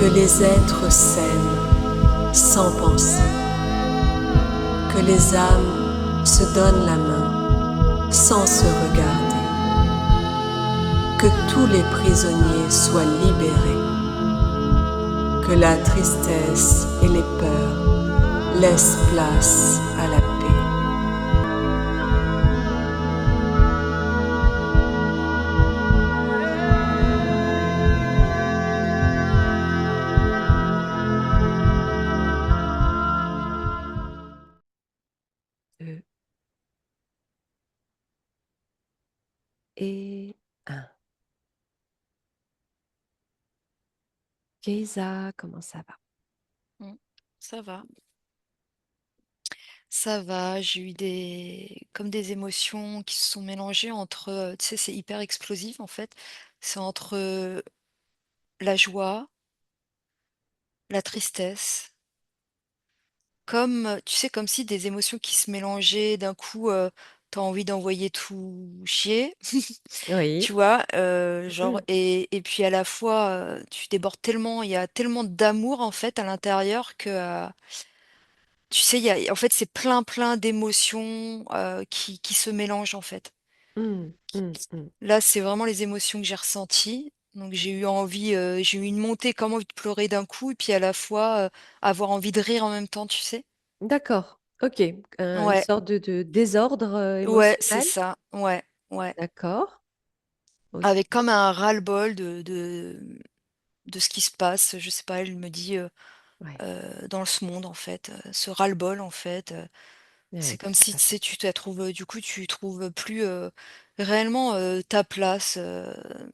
Que les êtres s'aiment sans penser, que les âmes se donnent la main sans se regarder, que tous les prisonniers soient libérés, que la tristesse et les peurs laissent place à la paix. Deux et un. Keïsa, comment ça va? Mm. Ça va. Ça va, j'ai eu comme des émotions qui se sont mélangées entre, tu sais, c'est hyper explosif en fait. C'est entre la joie, la tristesse, comme, tu sais, comme si des émotions qui se mélangeaient d'un coup, t'as envie d'envoyer tout chier, Oui. tu vois, genre, Mhm. et puis à la fois, tu débordes tellement, il y a tellement d'amour en fait à l'intérieur que, tu sais, en fait, c'est plein, plein d'émotions, qui se mélangent, en fait. Mm, mm, mm. Là, c'est vraiment les émotions que j'ai ressenties. Donc j'ai eu une montée, comme envie de pleurer d'un coup et puis à la fois, avoir envie de rire en même temps, tu sais? D'accord. OK. Une Ouais, sorte de désordre ouais, c'est émotionnel. ça. Ouais, ouais. D'accord. OK. Avec comme un ras-le-bol de ce qui se passe. Je sais pas, elle me dit, Ouais. dans ce monde, en fait, ce ras-le-bol, en fait. C'est Ouais, comme tout si, à tu sais, fait. tu te trouves, du coup, tu trouves plus, réellement, ta place,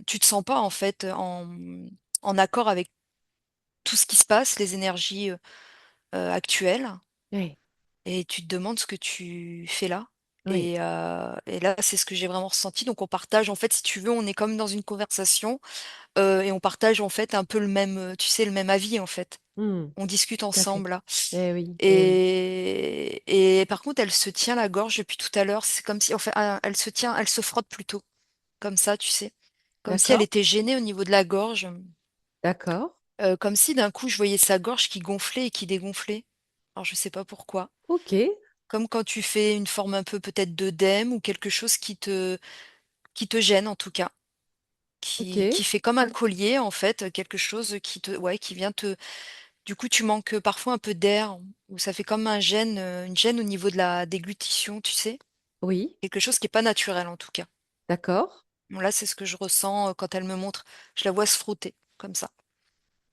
tu te sens pas en fait, en accord avec tout ce qui se passe, les énergies, actuelles Oui. et tu te demandes ce que tu fais là Oui. et là, c'est ce que j'ai vraiment ressenti donc on partage en fait, si tu veux, on est comme dans une conversation, et on partage en fait un peu le même, tu sais, le même avis en fait. Mm, On discute tout à fait. ensemble là. Eh oui, eh oui. Et par contre, elle se tient la gorge depuis tout à l'heure. C'est comme si, en fait, elle se frotte plutôt, comme ça, tu sais. Comme si elle D'accord. était gênée au niveau de la gorge. D'accord. Comme si d'un coup, je voyais sa gorge qui gonflait et qui dégonflait. Alors, je sais pas pourquoi. OK. Comme quand tu fais une forme un peu peut-être d'œdème ou quelque chose qui te gêne en tout cas. Qui OK. fait comme un collier, en fait, quelque chose ouais, qui vient du coup, tu manques parfois un peu d'air, ou ça fait comme une gêne au niveau de la déglutition, tu sais? Oui. Quelque chose qui est pas naturel, en tout cas. D'accord. Bon, là, c'est ce que je ressens, quand elle me montre. Je la vois se frotter, comme ça.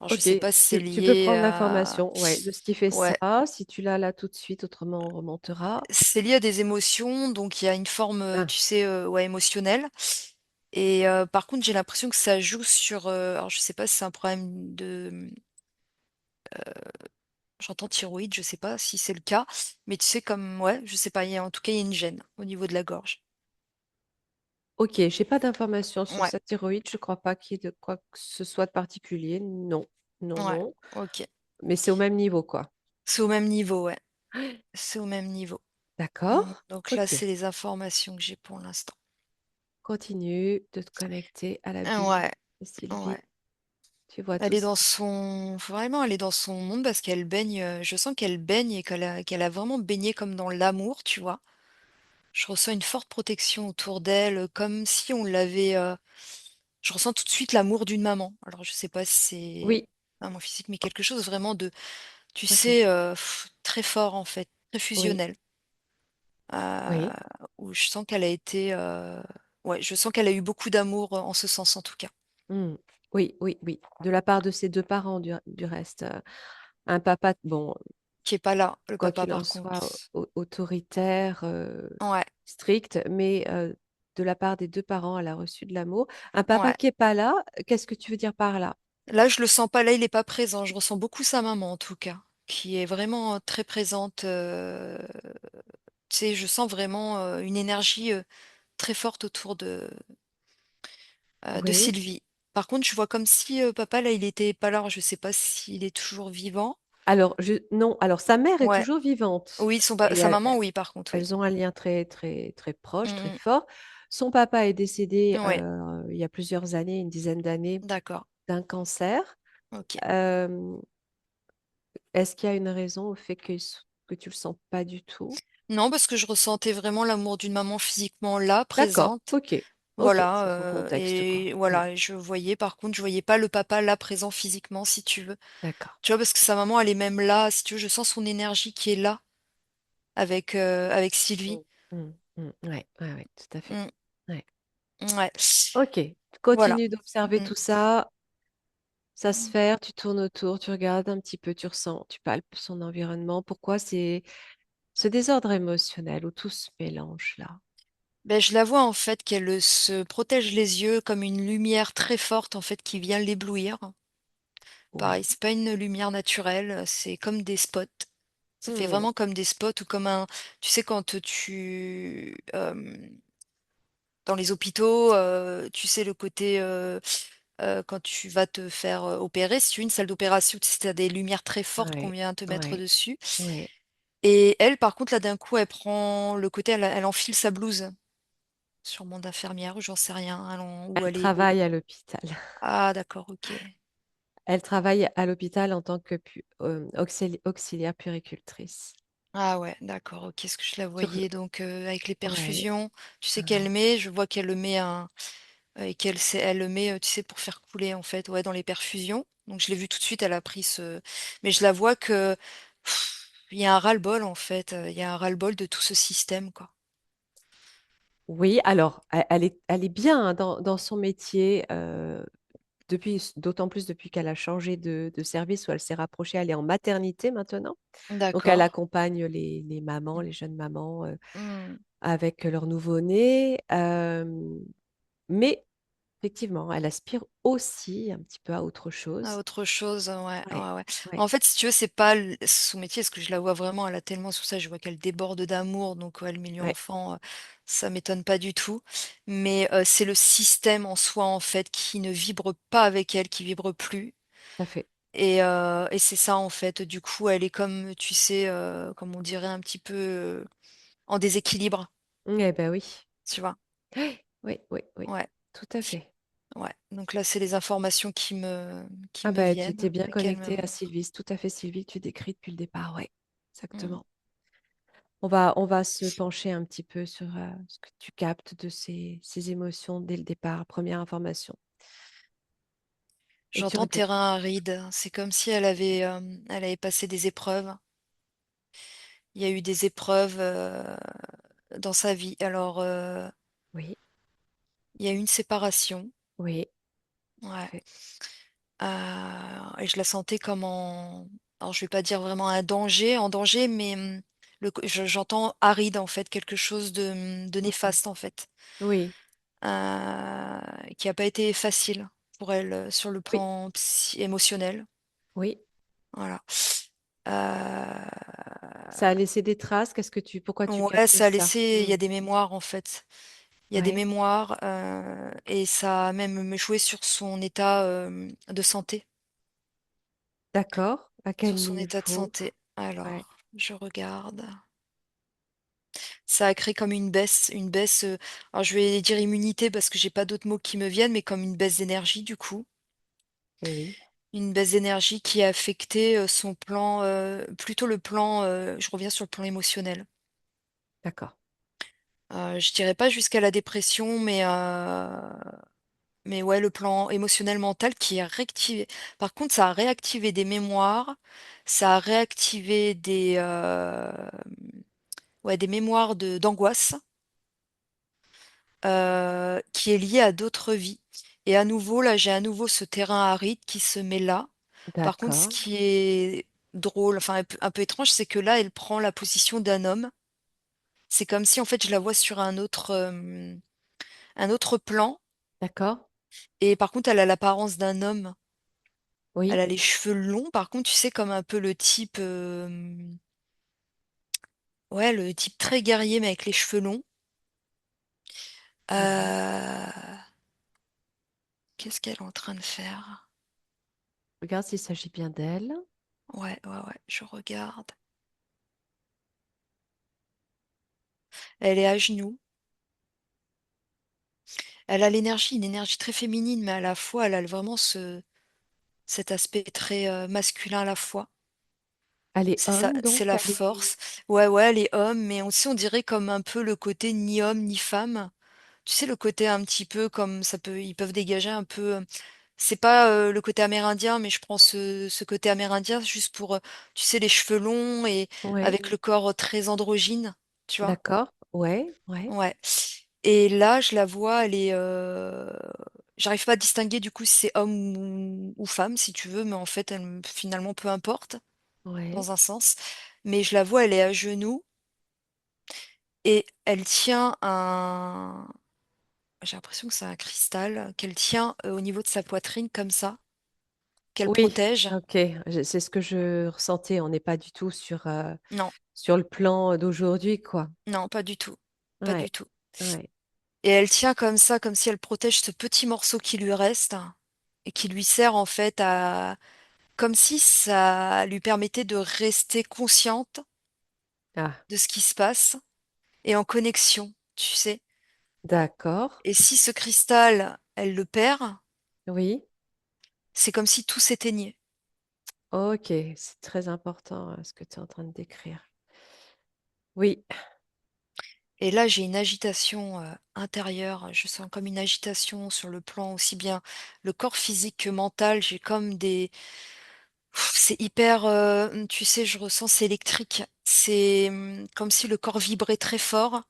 Alors je OK. sais pas si c'est Tu peux lié prendre à l'information, ouais, de ce qui fait ouais, ça. Si tu l'as là tout de suite, autrement on remontera. c'est lié à des émotions, donc il y a une forme, Ah, tu sais, ouais, émotionnelle et par contre, j'ai l'impression que ça joue sur, alors je sais pas si c'est un problème j'entends thyroïde, je sais pas si c'est le cas, mais tu sais comme ouais, je sais pas, en tout cas, il y a une gêne au niveau de la gorge. OK, j'ai pas d'informations sur Ouais, sa thyroïde. Je crois pas qu'il y ait de quoi que ce soit de particulier. Non, non, ouais, non. OK. Mais c'est au même niveau, quoi. C'est au même niveau, ouais, c'est au même niveau. D'accord. Donc là, OK. c'est les informations que j'ai pour l'instant. Continue de te connecter à la bulle Ouais, de ouais. Sylvie. Tu vois Elle tout est ça. dans son vraiment, elle est dans son monde parce qu'elle baigne, je sens qu'elle baigne et qu'elle a vraiment baigné comme dans l'amour, tu vois? Je ressens une forte protection autour d'elle, comme si on l'avait, je ressens tout de suite l'amour d'une maman. Alors je sais pas si c'est Oui, maman physique, mais quelque chose vraiment de, tu tout à fait. sais, très fort en fait, très Oui, fusionnel. oui. Où je sens qu'elle a été, ouais, je sens qu'elle a eu beaucoup d'amour, en ce sens en tout cas. Mm. Oui, oui, oui. De la part de ses deux parents, du reste. Un papa, bon, Qui est pas là, le quoi papa qu'il en par contre. soit, autoritaire, Ouais, strict, mais de la part des deux parents, elle a reçu de l'amour. Un papa ouais. qui est pas là, qu'est-ce que tu veux dire par là? Là, je le sens pas, là, il est pas présent. Je ressens beaucoup sa maman en tout cas, qui est vraiment, très présente, tu sais, je sens vraiment, une énergie, très forte autour de Oui. Sylvie. Par contre, je vois comme si, papa là, il était pas là. Alors je sais pas s'il est toujours vivant. Alors, non, alors sa mère est Ouais, toujours vivante oui, et sa maman, oui, par contre, oui. elles ont un lien très, très, très proche, très Mmh fort. Son papa est décédé mh. Ouais, il y a plusieurs années, une dizaine d'années, d'accord. d'un cancer. Ok. Euh, Est-ce qu'il y a une raison au fait que tu le sens pas du tout? Non, parce que je ressentais vraiment l'amour d'une maman physiquement là, D'accord, présente. ok, ok, Voilà, c'est ton contexte, quoi. et Mm, voilà, et je voyais, par contre, je voyais pas le papa là présent physiquement, si tu veux. d'accord. Tu vois, parce que sa maman, elle est même là, si tu veux, je sens son énergie qui est là avec Mm, Sylvie. ouais, ouais, ouais, tout à fait. Mm, Ouais. ouais. Ok, Voilà. continue d'observer Mm. tout ça. Ça se fait, tu tournes autour, tu regardes un petit peu, tu ressens, tu palpes son environnement. Pourquoi c'est ce désordre émotionnel où tout se mélange là? Ben, je la vois en fait qu'elle se protège les yeux comme une lumière très forte en fait qui vient l'éblouir. Pareil, Oui. c'est pas une lumière naturelle, c'est comme des spots. Ça fait Hmm, vraiment comme des spots ou comme un, tu sais, quand dans les hôpitaux, tu sais, le côté, quand tu vas te faire opérer, si tu as une salle d'opération, tu sais, t'as des lumières très fortes qu'on ouais, vient te mettre ouais, dessus. ouais. Et elle, par contre, là, d'un coup, elle prend le côté, elle enfile sa blouse, sûrement d'infirmière, ou j'en sais rien, ou Elle elle est. travaille à l'hôpital. Ah, d'accord, ok. Elle travaille à l'hôpital en tant que auxiliaire puéricultrice. Ah ouais, d'accord, ok. Est-ce que je la Sur- voyais donc avec les Ouais. perfusions, tu sais qu'elle Ah. met, je vois qu'elle le met et elle le met, tu sais, pour faire couler en fait, ouais, dans les perfusions. Donc je l'ai vu tout de suite, elle a pris ce. Mais je la vois que il y a un ras-le-bol en fait, il y a un ras-le-bol de tout ce système, quoi. Oui, alors, elle est bien hein, dans son métier, d'autant plus depuis qu'elle a changé de service où elle s'est rapprochée, elle est en maternité maintenant. Donc, elle D'accord. accompagne les mamans, les jeunes mamans Hmm. avec leur nouveau-né. Mais effectivement, elle aspire aussi un petit peu à autre Ah, chose. autre chose, ouais, Ouais, ouais, ouais. ouais, En fait, si tu veux, c'est pas son métier, parce que je la vois vraiment, elle a tellement sous ça, je vois qu'elle déborde d'amour, donc ouais, le milieu ouais, enfant, ça m'étonne pas du tout. Mais c'est le système en soi, en fait, qui ne vibre pas avec elle, qui vibre plus. tout à fait. Et c'est ça, en fait. Du coup, elle est comme, tu sais, comme on dirait un petit peu en déséquilibre, Eh ben oui. tu vois. Oui, oui, oui, Ouais, tout à fait. ouais. Donc là, c'est les informations qui Ah me ben, tu viennent étais bien et qu'elle connecté me à montre. Sylvie, c'est tout à fait Sylvie que tu décris depuis le départ, ouais, Mm. exactement. On va se pencher un petit peu sur ce que tu captes de ces émotions dès le départ, première information. Et tu J'entends répètes. terrain aride. C'est comme si elle avait passé des épreuves. Il y a eu des épreuves dans sa vie. Alors, Oui, il y a eu une séparation. oui, tout à Ouais. fait. Et je la sentais comme en. Alors, je vais pas dire vraiment en danger, mais j'entends aride, en fait, quelque chose de Mhm. néfaste, en fait, Oui, qui n'a pas été facile pour elle sur le oui, plan émotionnel. oui. Voilà. Ça a laissé des traces. Pourquoi tu Ouais, captes ça a ça? laissé, il y Hmm. a des mémoires en fait. Il y a des Ouais, mémoires et ça a même me joué sur son état de santé. d'accord. À quel Sur son état de niveau? santé. Ouais, Alors, je regarde. Ça a créé comme une baisse. Alors, je vais dire immunité parce que j'ai pas d'autres mots qui me viennent, mais comme une baisse d'énergie du coup. eh oui, Une baisse d'énergie qui a affecté son plan, plutôt le plan, je reviens sur le plan émotionnel. d'accord, Je dirais pas jusqu'à la dépression, mais ouais, le plan émotionnel mental qui est réactivé. Par contre, ça a réactivé des mémoires, ça a réactivé ouais, des mémoires d'angoisse qui est liée à d'autres vies. Et à nouveau, là, j'ai à nouveau ce terrain aride qui se met là. Par contre, ce d'accord, qui est drôle, enfin un peu étrange, c'est que là, elle prend la position d'un homme. C'est comme si, en fait, je la vois sur un autre plan. d'accord. Et par contre, elle a l'apparence d'un homme. Elle Oui, a les cheveux longs, par contre, tu sais, comme un peu le type, ouais, le type très guerrier, mais avec les cheveux longs. oui. Euh, Qu'est-ce qu'elle est en train de faire? Regarde s'il s'agit bien d'elle. Ouais, ouais, ouais, je regarde. Elle est à genoux. Elle a l'énergie, une énergie très féminine, mais à la fois, elle a vraiment ce. cet aspect très, masculin à la fois. Elle est C'est ça, homme c'est donc? la Elle est force. Ouais, ouais, les hommes, mais aussi on dirait comme un peu le côté ni homme ni femme. Tu sais, le côté un petit peu comme ça peut ils peuvent dégager un peu, c'est pas, le côté amérindien, mais je prends ce côté amérindien juste pour, tu sais, les cheveux longs et ouais, avec le corps, très androgyne, tu vois? d'accord. Ouais, ouais, Ouais et là, je la vois, elle est, j'arrive pas à distinguer du coup si c'est homme ou femme si tu veux, mais en fait, elle me finalement peu importe, ouais. dans un sens. Mais je la vois, elle est à genoux et elle tient un j'ai l'impression que c'est un cristal qu'elle tient, au niveau de sa poitrine comme ça, qu'elle Oui, protège. OK, je c'est ce que je ressentais. On n'est pas du tout Non, sur le plan d'aujourd'hui, quoi. non, pas du tout, pas Ouais, du tout ouais. et elle tient comme ça, comme si elle protège ce petit morceau qui lui reste et qui lui sert en fait à comme si ça lui permettait de rester consciente Ah, de ce qui se passe et en connexion, tu sais? d'accord. Et si ce cristal, elle le perd, Oui, c'est comme si tout s'éteignait. OK, c'est très important, ce que tu es en train de décrire. Oui, Et là, j'ai une agitation, intérieure, je sens comme une agitation sur le plan aussi bien le corps physique que mental. J'ai comme des c'est hyper, tu sais, je ressens c'est électrique. C'est, comme si le corps vibrait très fort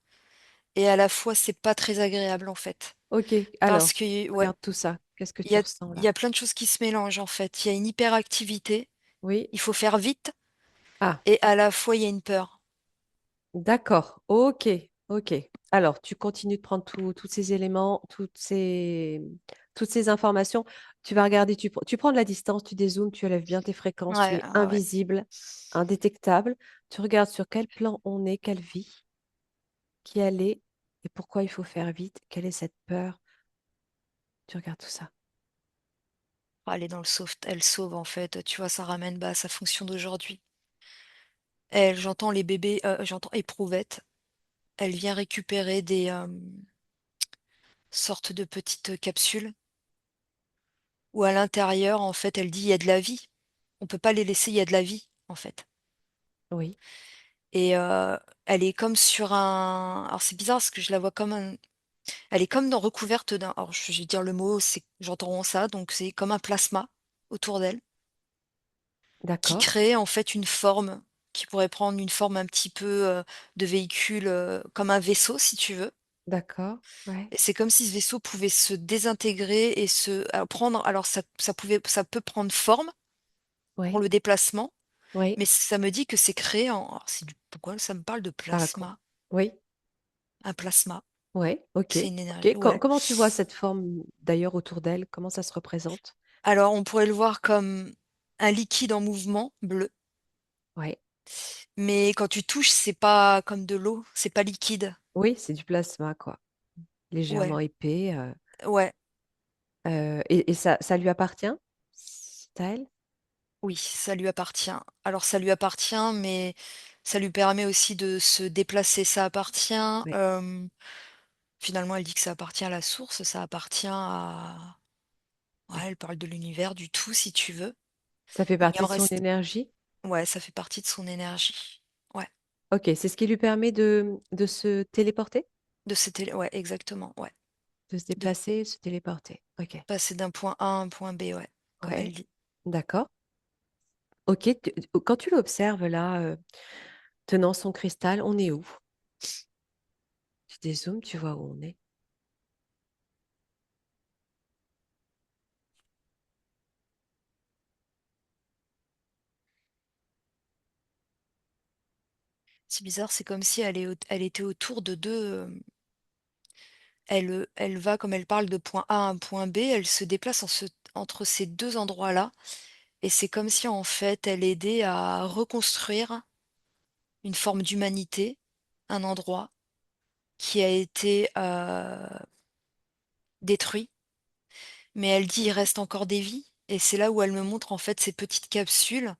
et à la fois c'est pas très agréable, en fait. OK. Parce Alors, que ouais, regarde tout ça. Qu'est-ce que il y tu a ressens il y là? a plein de choses qui se mélangent, en fait. Il y a une hyperactivité, Oui. il faut faire vite Ah, et à la fois il y a une peur. d'accord. OK, OK. Alors, tu continues de prendre tous ces éléments, toutes ces informations. Tu vas regarder, tu prends de la distance, tu dézoomes, tu élèves bien tes fréquences, tu Ouais, es ouais, ouais. invisible, indétectable. Tu regardes sur quel plan on est, quelle vie, qui elle est et pourquoi il faut faire vite, quelle est cette peur. Tu regardes tout ça. Elle est dans le sauve elle sauve, en fait, tu vois? Ça ramène, bah, à sa fonction d'aujourd'hui. Elle j'entends les bébés, j'entends éprouvette. Elle vient récupérer des, sortes de petites capsules où à l'intérieur, en fait, elle dit: «Il y a de la vie. On peut pas les laisser, il y a de la vie», en fait Oui, et elle est comme sur un alors c'est bizarre parce que je la vois comme un elle est comme dans recouverte d'un alors je vais dire le mot, c'est j'entends ça, donc c'est comme un plasma autour d'elle qui d'accord, crée, en fait, une forme qui pourrait prendre une forme un petit peu, de véhicule, comme un vaisseau, si tu veux. d'accord. Ouais, Et c'est comme si ce vaisseau pouvait se désintégrer et prendre alors ça peut prendre forme pour oui, le déplacement, oui. mais ça me dit que c'est créé en alors c'est du pourquoi ça me parle de Par la co- plasma? Oui, Un plasma, oui, ok. c'est une énergie Ok. ouais. Comment tu vois cette forme d'ailleurs autour d'elle? Comment ça se représente? Alors on pourrait le voir comme un liquide en mouvement bleu, Oui, mais quand tu touches, c'est pas comme de l'eau, c'est pas liquide. oui, c'est du plasma, quoi. Ouais, Légèrement épais. ouais, Et ça lui appartient? C'est à elle? oui, ça lui appartient. Alors ça lui appartient, mais ça lui permet aussi de se déplacer. Ça appartient, Oui. finalement, elle dit que ça appartient à la source, ça appartient à ouais, elle parle de l'univers, du tout, si tu veux. Ça fait Mais il partie en de son reste énergie? ouais, ça fait partie de son énergie. Ouais, Ok, c'est ce qui lui permet de se téléporter? de cette ouais, exactement, ouais. De se De déplacer, se téléporter. Ok. passer d'un point A à un point B, ouais, comme elle Ouais, dit. d'accord. Ok, quand tu l'observes là, tenant son cristal, on est où? Tu dézoomes, tu vois où on est. C'est bizarre, c'est comme si elle était autour de 2. Elle va comme elle parle de point A à un point B, elle se déplace entre ces 2 endroits-là et c'est comme si, en fait, elle aidait à reconstruire une forme d'humanité, un endroit qui a été, détruit. Mais elle dit: «Il reste encore des vies» et c'est là où elle me montre, en fait, ces petites capsules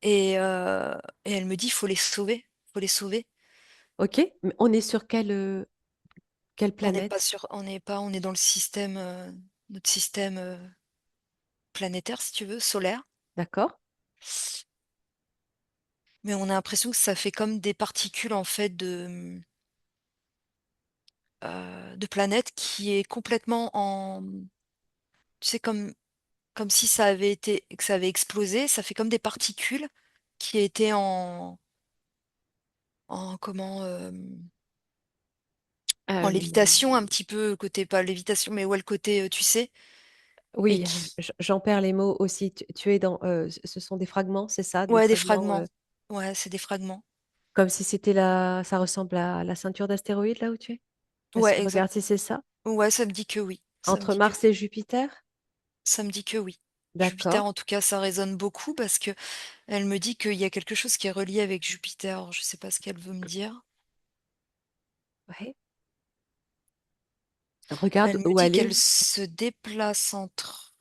et elle me dit: «Il faut les sauver, faut les sauver». Ok, mais on est sur quelle On n'est pas planète? sur on n'est pas on est dans le système, notre système, planétaire, si tu veux, solaire. D'accord? Mais on a l'impression que ça fait comme des particules, en fait, de planète qui est complètement en tu sais, comme si ça avait été que ça avait explosé, ça fait comme des particules qui étaient en comment, en lévitation un petit peu, côté pas lévitation, mais ouais, le côté, tu sais? Et Oui, qui j'en perds les mots aussi. Tu es dans, ce sont des fragments, c'est ça? Des ouais, des fragments, fragments. Ouais, c'est des fragments. comme si c'était ça ressemble à la ceinture d'astéroïdes là où tu es? Ouais, exact. Regarde si c'est ça. Ouais, ça me dit que oui. Ça me Entre dit que Mars et Jupiter? ça me dit que oui. D'accord. Jupiter, en tout cas, ça résonne beaucoup parce que elle me dit qu'il y a quelque chose qui est relié avec Jupiter. Alors, je sais pas ce qu'elle veut me dire. Ouais. Regarde Elle me où dit elle est. qu'elle se déplace entre,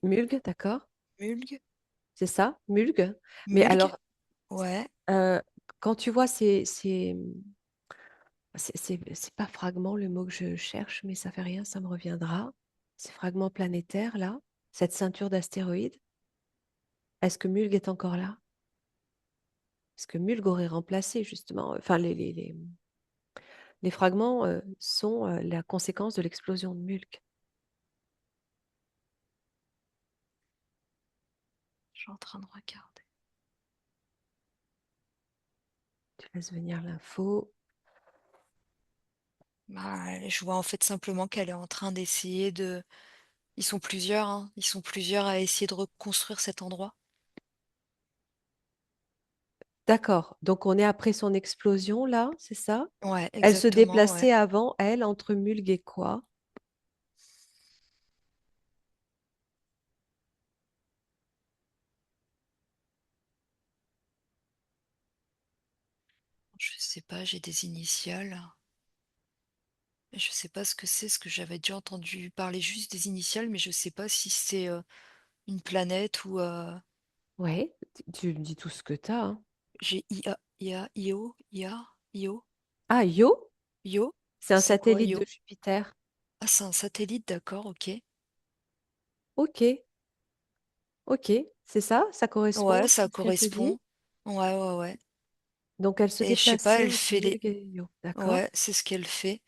Mulgue, d'accord? Mulgue? C'est ça? Mulgue? Mais Mulgue? alors, Ouais. euh, quand tu vois c'est pas fragment le mot que je cherche, mais ça fait rien, ça me reviendra. Ces fragments planétaires là, cette ceinture d'astéroïdes, est-ce que Mulgue est encore là? Est-ce que Mulgue aurait remplacé justement, enfin les fragments sont la conséquence de l'explosion de Mulgue. Je suis en train de regarder. Tu laisses venir l'info. Bah, je vois en fait simplement qu'elle est en train d'essayer de ils sont plusieurs, hein, ils sont plusieurs à essayer de reconstruire cet endroit. D'accord. Donc on est après son explosion là, c'est ça? Ouais, Elle se exactement, ouais. déplaçait avant, elle, entre Mulgue et quoi? Je sais pas, j'ai des initiales. Mais je sais pas ce que c'est, ce que j'avais déjà entendu parler juste des initiales, mais je sais pas si c'est, une planète ou, Ouais, tu me dis tout ce que tu as. j'ai IA, Io, IA, Io, Ah, Io, Io? c'est un C'est quoi satellite de Io? Jupiter. Ah, c'est un satellite, d'accord, OK. Ok, ok, c'est ça? Ça correspond Ouais, à ça ce qu'elle te dit? correspond. Ouais, ouais, ouais. Donc elle se Et je sais pas, déplaçait elle entre fait les Mulgue et Io. D'accord? ouais, c'est ce qu'elle fait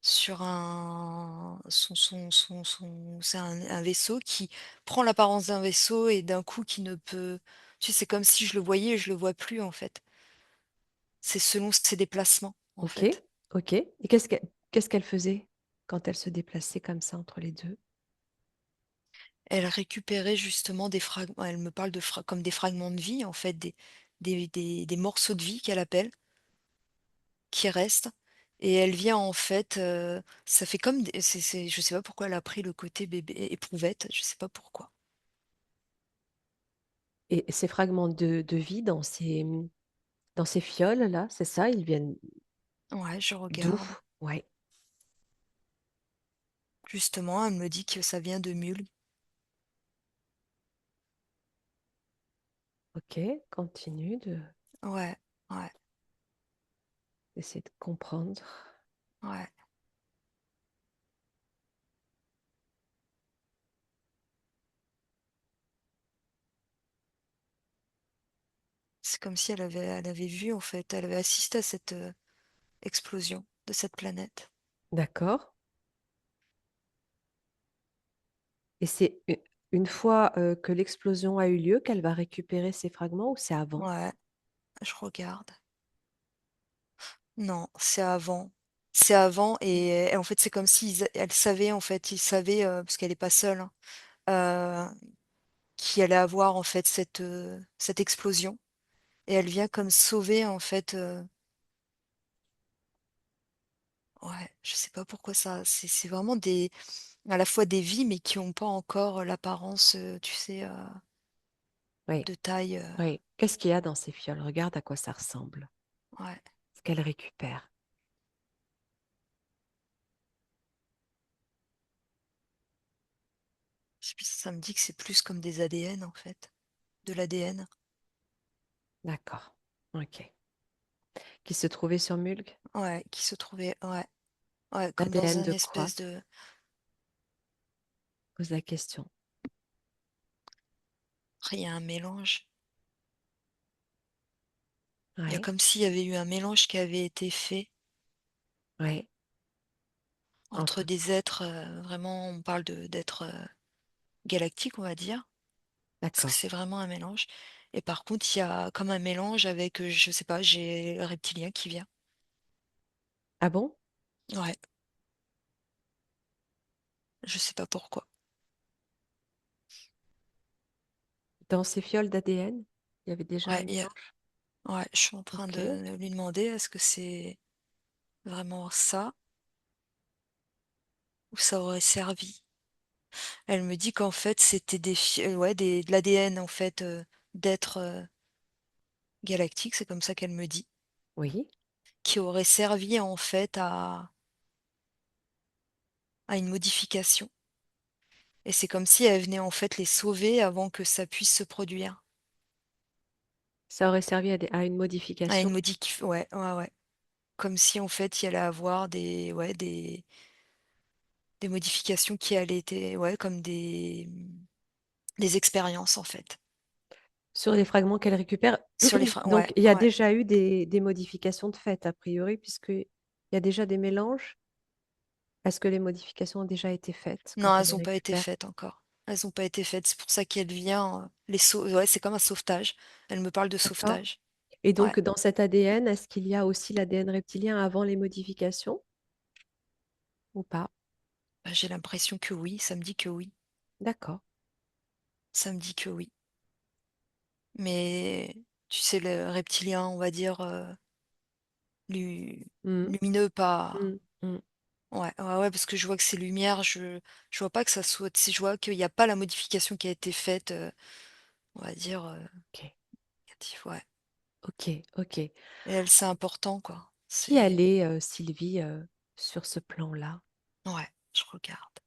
sur un c'est un vaisseau qui prend l'apparence d'un vaisseau et d'un coup qui ne peut tu sais, c'est comme si je le voyais et je le vois plus, en fait. C'est selon ses déplacements, en Ok, fait. ok. Et qu'est-ce qu'elle faisait quand elle se déplaçait comme ça entre les deux? Elle récupérait justement des fragments elle me parle de fra comme des fragments de vie, en fait, des morceaux de vie qu'elle appelle, qui restent et elle vient, en fait, ça fait comme des c'est je sais pas pourquoi elle a pris le côté bébé éprouvette, je sais pas pourquoi. Et ces fragments de vie dans ces fioles là, c'est ça? Ils viennent Ouais, je d'où? regarde. Ouais. Justement, elle me dit que ça vient de Mulhouse. Ok, continue Ouais, ouais, d'essayer de comprendre. ouais. C'est comme si elle avait vu, en fait, elle avait assisté à cette, explosion de cette planète. D'accord. Et c'est une fois que l'explosion a eu lieu qu'elle va récupérer ces fragments ou c'est avant? Ouais, je regarde. Non, c'est avant. C'est avant et en fait, c'est comme si elle savait, en fait, ils savaient, parce qu'elle est pas seule, hein, qu'il allait avoir, en fait, cette explosion et elle vient comme sauver, en fait, ouais, je sais pas pourquoi ça c'est vraiment des à la fois des vies, mais qui ont pas encore l'apparence, tu sais, Oui, de taille, oui. Qu'est-ce qu'il y a dans ces fioles? Regarde à quoi ça ressemble. ouais. Ce qu'elle récupère. Je sais plus, ça me dit que c'est plus comme des ADN, en fait, de l'ADN. D'accord. Ok. Qui se trouvait sur Mulg? Ouais, qui se trouvait ouais, ouais, comme dans L'ADN un de quoi? espèce de pose la question. Après, il y a un mélange. Il y a Ouais, comme s'il y avait eu un mélange qui avait été fait ouais, entre entre. des êtres, vraiment, on parle d'êtres galactiques, on va dire, parce que D'accord. c'est vraiment un mélange. Et par contre, il y a comme un mélange avec, je sais pas, j'ai le reptilien qui vient. Ah bon? Ouais, je sais pas pourquoi. Dans ces fioles d'ADN, il y avait déjà un Ouais, mélange? ouais, je suis en train Ok. de lui demander est-ce que c'est vraiment ça ou ça aurait servi. Elle me dit qu'en fait, c'était ouais, de l'ADN en fait d'êtres galactiques, c'est comme ça qu'elle me dit, Oui. qui aurait servi en fait à une modification. Et c'est comme si elle venait en fait les sauver avant que ça puisse se produire. Ça aurait servi à une À une modification ouais, ouais, ouais. Comme si en fait il y allait avoir ouais, des modifications qui allaient être, ouais, comme des expériences en fait. sur les fragments qu'elle récupère. Sur les ouais, Donc, il y a ouais. déjà eu des modifications de fait, a priori, puisqu'il y a déjà des mélanges. Est-ce que les modifications ont déjà été faites Non, quand elle elles les ont pas été récupère? faites encore. Elles ont pas été faites. C'est pour ça qu'elle vient, ouais, c'est comme un sauvetage. Elle me parle de D'accord. sauvetage. Et Ouais, donc, dans cet ADN, est-ce qu'il y a aussi l'ADN reptilien avant les modifications ou pas? bah, j'ai l'impression que oui, ça me dit que oui. D'accord. Ça me dit que oui. Mais tu sais, le reptilien, on va dire, lu Mm, lumineux, pas mm, mm. ouais, ouais, ouais, parce que je vois que ces lumières, je vois pas que ça soit, tu sais, je vois qu'il y a pas la modification qui a été faite, on va dire, Ok, négative, ouais. ok, ok. Et elle, c'est important, quoi. Qui C'est allait, Sylvie, sur ce plan-là? ouais, je regarde.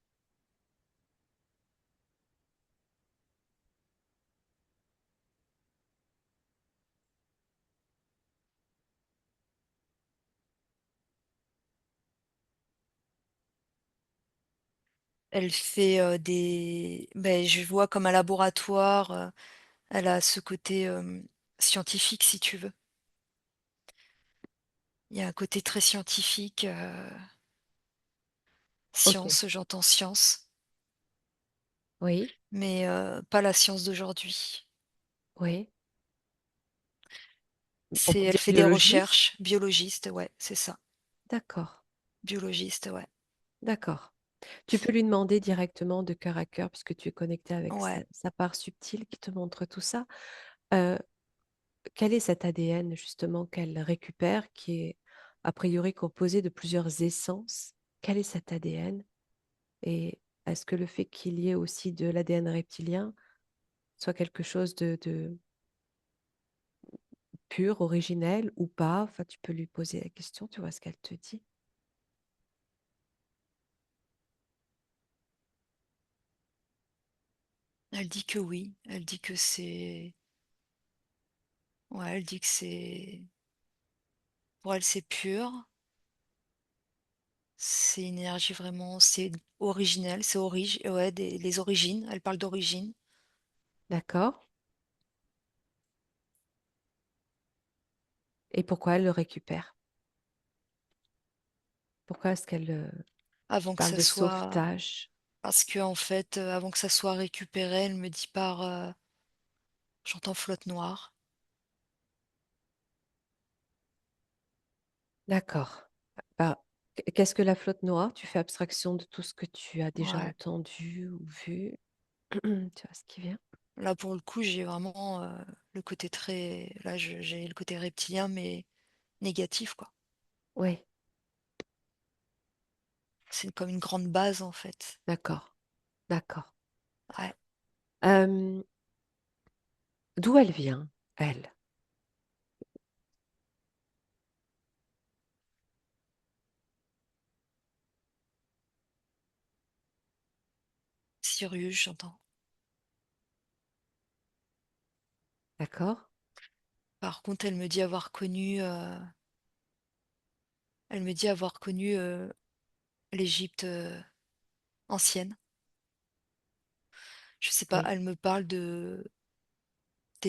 Elle fait, je vois comme un laboratoire, elle a ce côté, scientifique si tu veux. Il y a un côté très scientifique, Ok, science, j'entends science, oui, mais pas la science d'aujourd'hui. oui. On C'est peut elle dire fait des biologiste? recherches, biologiste, ouais, c'est ça. D'accord, Biologiste, ouais. d'accord. Tu peux lui demander directement de cœur à cœur, puisque tu es connecté avec Ouais. sa part subtile qui te montre tout ça. Euh, Quel est cet ADN justement qu'elle récupère, qui est a priori composé de plusieurs essences? Quel est cet ADN? Et est-ce que le fait qu'il y ait aussi de l'ADN reptilien soit quelque chose de pur, originel ou pas? Enfin, tu peux lui poser la question, tu vois ce qu'elle te dit. Elle dit que oui, elle dit que c'est ouais, elle dit que c'est pour elle, c'est pur, c'est une énergie vraiment c'est originel, c'est ouais, des les origines, elle parle d'origine. D'accord? Et pourquoi elle le récupère? Pourquoi est-ce qu'elle tu Avant que parles ça de soit sauvetage? parce que en fait, avant que ça soit récupéré, elle me dit par, j'entends flotte noire. D'accord. Bah, qu'est-ce que la flotte noire? Tu fais abstraction de tout ce que tu as déjà Ouais. entendu ou vu. Tu vois ce qui vient? Là, pour le coup, j'ai vraiment, le côté très là, je j'ai le côté reptilien, mais négatif, quoi. Oui, C'est comme une grande base, en fait. d'accord, d'accord. Ouais. Euh, D'où elle vient, elle? Sirius, j'entends. D'accord? Par contre, elle me dit avoir connu, l'Égypte, ancienne. Je sais pas, Oui, elle me parle des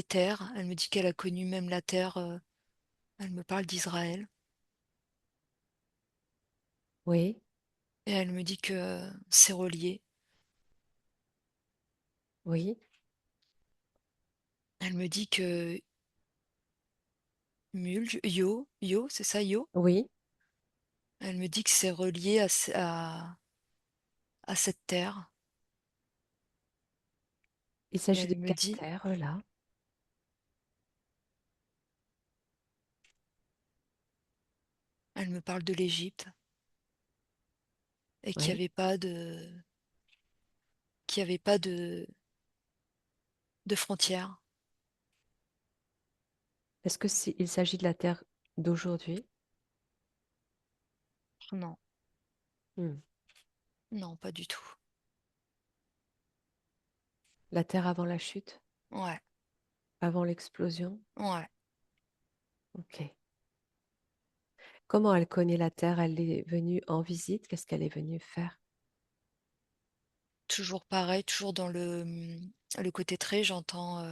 terres. Elle me dit qu'elle a connu même la terre. Elle me parle d'Israël. oui, Et elle me dit que c'est relié. oui, Elle me dit que Yo, c'est ça, Yo? oui. Elle me dit que c'est relié à cette terre. Il Et s'agit de elle me quelle dit, terre, là? elle me parle de l'Égypte et Oui. qu'il y avait pas de frontières. Est-ce que il s'agit de la terre d'aujourd'hui? Non, Hmm. non, pas du tout. La terre avant la chute? Ouais, Avant l'explosion? ouais. Ok. Comment elle connaît la terre? Elle est venue en visite? Qu'est-ce qu'elle est venue faire? Toujours pareil, toujours dans le côté trait, j'entends,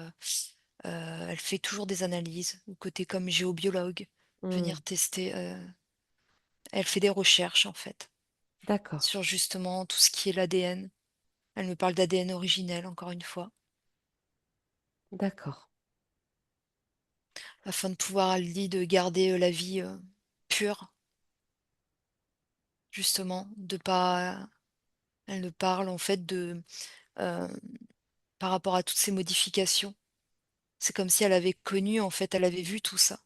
elle fait toujours des analyses, le côté comme géobiologue, Hmm. venir tester. Elle fait des recherches en fait D'accord, sur justement tout ce qui est l'ADN. Elle me parle d'ADN originel, encore une fois, d'accord. afin de pouvoir, elle dit, de garder la vie pure, justement, de pas. Elle me parle en fait euh, par rapport à toutes ces modifications. C'est comme si elle avait connu, en fait, elle avait vu tout ça.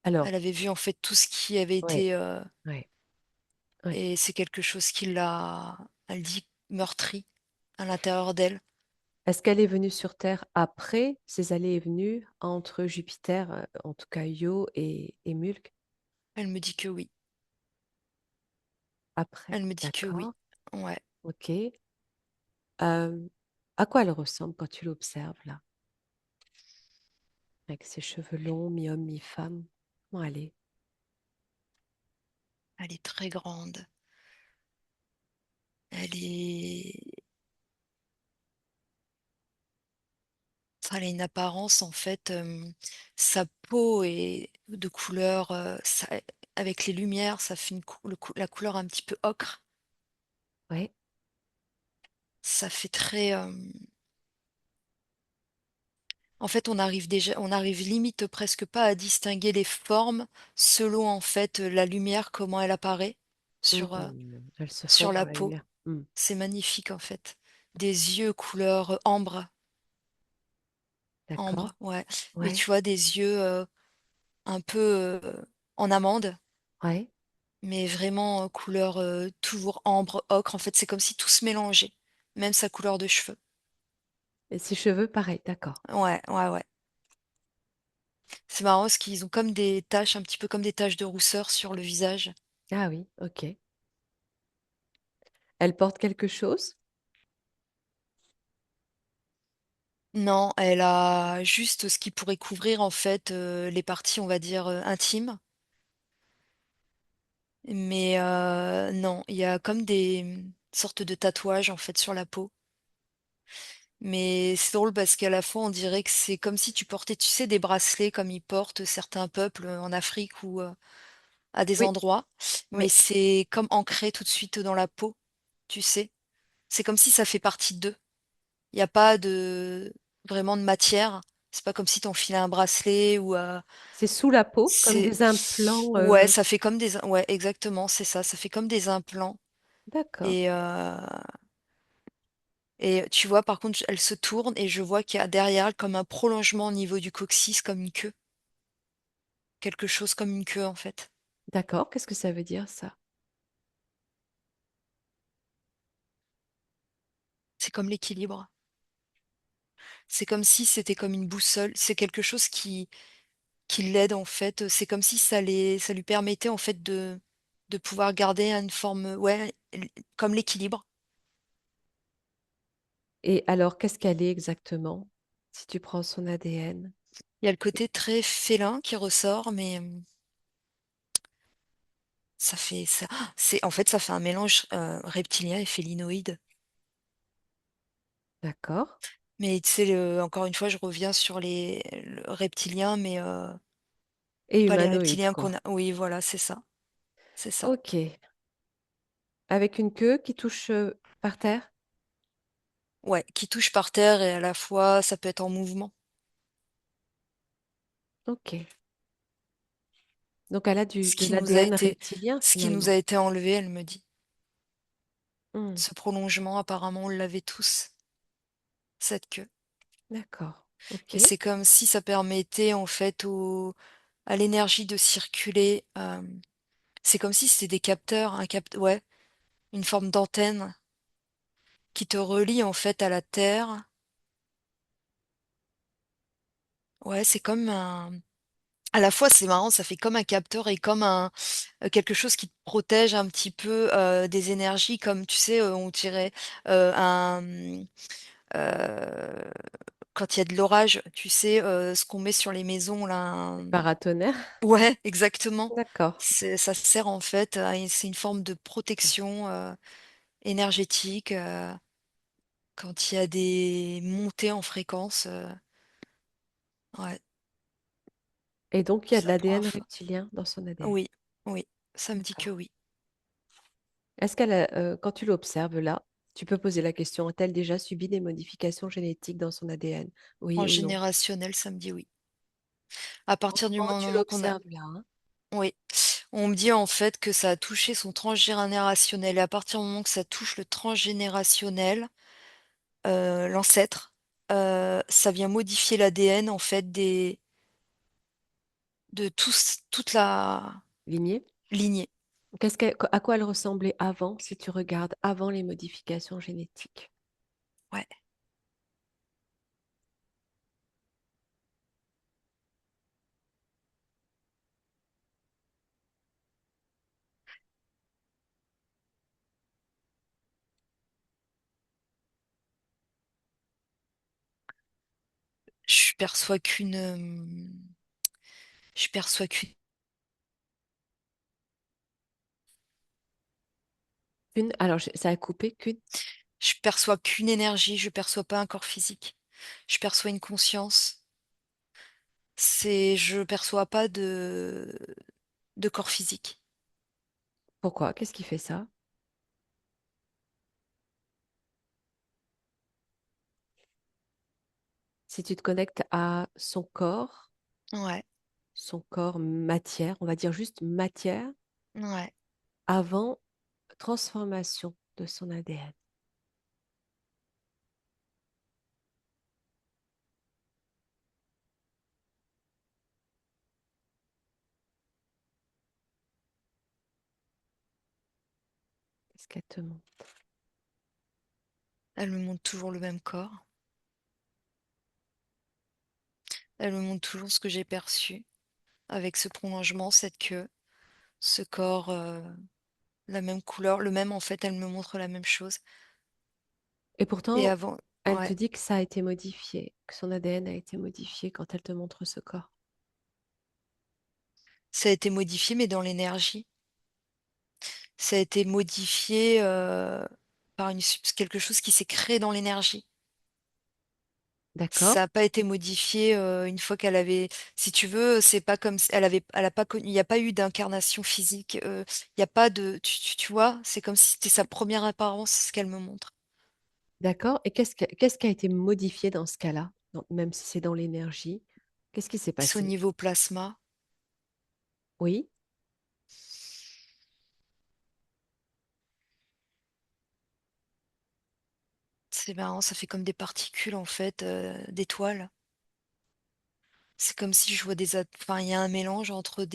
Alors, Elle avait vu en fait tout ce qui avait oui, été, oui, oui. et c'est quelque chose qui l'a, elle dit, meurtri à l'intérieur d'elle. Est-ce qu'elle est venue sur Terre après ses allées et venues entre Jupiter, en tout cas Io et Mulk? Elle me dit que oui. Après, Elle me dit que oui. d'accord, Ouais. ok. Euh, à quoi elle ressemble quand tu l'observes là, avec ses cheveux longs, mi-homme, mi-femme? Comment elle est? Elle est très grande. Elle est, elle a une apparence en fait. Sa peau est de couleur, avec les lumières, ça fait la couleur un petit peu ocre. Oui, Ça fait très. En fait, on arrive limite presque pas à distinguer les formes selon en fait la lumière, comment elle apparaît elle se fond sur dans la la peau. lumière. C'est magnifique en fait. Des yeux couleur ambre, D'accord, ambre, ouais. Mais ouais, tu vois, des yeux un peu en amande, ouais. mais vraiment couleur toujours ambre, ocre. En fait, c'est comme si tout se mélangeait, même sa couleur de cheveux. Et ses cheveux, pareil, d'accord. Ouais, ouais, ouais. C'est marrant parce qu'ils ont comme des taches, un petit peu comme des taches de rousseur sur le visage. Ah oui, ok. Elle porte quelque chose? Non, elle a juste ce qui pourrait couvrir en fait les parties, on va dire, intimes. Mais non, il y a comme des sortes de tatouages en fait sur la peau. Mais c'est drôle parce qu'à la fois on dirait que c'est comme si tu portais, tu sais, des bracelets comme ils portent certains peuples en Afrique ou à des Oui, endroits. oui. Mais c'est comme ancré tout de suite dans la peau, tu sais. C'est comme si ça fait partie d'eux. Il n'y a pas de vraiment de matière. C'est pas comme si t'enfilais un bracelet ou C'est sous la peau, comme c'est des implants. ouais, ça fait comme ouais, exactement, c'est ça, ça fait comme des implants D'accord, et tu vois par contre, elle se tourne et je vois qu'il y a derrière elle comme un prolongement au niveau du coccyx comme une queue, quelque chose comme une queue en fait. d'accord. Qu'est-ce que ça veut dire ça? C'est comme l'équilibre. C'est comme si c'était comme une boussole, c'est quelque chose qui l'aide en fait, c'est comme si ça lui permettait en fait de pouvoir garder une forme ouais, comme l'équilibre. Et alors, qu'est-ce qu'elle est exactement, si tu prends son ADN? Il y a le côté très félin qui ressort mais ça fait ça c'est en fait, ça fait un mélange, reptilien et félinoïde. D'accord. Mais tu sais, encore une fois, je reviens sur le reptilien, mais Et pas les humanoïde, reptiliens qu'on quoi. a. Oui, voilà, c'est ça. C'est ça. OK. Avec une queue qui touche, par terre? Ouais, qui touche par terre et à la fois, ça peut être en mouvement. OK. Donc elle a du Ce de qui nous a l'ADN été, reptilien, ce qui nous finalement? a été enlevé, elle me dit. Mmh. Ce prolongement, apparemment, on l'avait tous, cette queue. D'accord. Et OK. c'est comme si ça permettait, en fait, à l'énergie de circuler. C'est comme si c'était des capteurs, ouais, une forme d'antenne qui te relie, en fait, à la Terre. Ouais, c'est comme un. À la fois, c'est marrant, ça fait comme un capteur et comme quelque chose qui te protège un petit peu, des énergies comme, tu sais, on dirait, un, quand il y a de l'orage, tu sais, ce qu'on met sur les maisons là, Paratonnerre? ouais, exactement. D'accord. Ça sert en fait c'est une forme de protection, énergétique, quand il y a des montées en fréquence, ouais, Et donc il y a de c'est la première l'ADN fois. reptilien dans son ADN? Oui, oui, ça me dit que D'accord. oui. Est-ce qu'elle a, quand tu l'observes là, tu peux poser la question: «A-t-elle déjà subi des modifications génétiques dans son ADN?» Oui ou non? Transgénérationnel, ça me dit oui. À Au partir du moment où tu moment qu'on a. l'observes là, hein? Oui, on me dit en fait que ça a touché son transgénérationnel et à partir du moment que ça touche le transgénérationnel, l'ancêtre, ça vient modifier l'ADN en fait de toute la Lignée? lignée. À quoi elle ressemblait avant, si tu regardes avant les modifications génétiques? Ouais. Je perçois qu'une, je perçois qu'une Alors ça a coupé qu'une? je perçois qu'une énergie, je perçois pas un corps physique. Je perçois une conscience. Je perçois pas de corps physique. Pourquoi? Qu'est-ce qui fait ça? Si tu te connectes à Ouais, son corps matière, on va dire juste matière, ouais. avant transformation de son ADN. Qu'est-ce qu'elle te montre? Elle me montre toujours le même corps. Elle me montre toujours ce que j'ai perçu, avec ce prolongement, cette queue, ce corps, la même couleur, le même en fait, elle me montre la même chose Et et pourtant, avant elle te ouais, dit que ça a été modifié, que son ADN a été modifié quand elle te montre ce corps. ça a été modifié, mais dans l'énergie. Ça a été modifié, par quelque chose qui s'est créé dans l'énergie. D'accord? Ça a pas été modifié, une fois qu'elle avait si tu veux, c'est pas comme si elle a pas connu il y a pas eu d'incarnation physique, il y a pas de tu vois? C'est comme si c'était sa première apparence, ce qu'elle me montre. D'accord. Et qu'est-ce qui a été modifié dans ce cas-là? Même si c'est dans l'énergie, qu'est-ce qui s'est C'est au passé? niveau plasma. Oui, C'est marrant, ça fait comme des particules en fait, d'étoiles. C'est comme si je vois enfin, il y a un mélange entre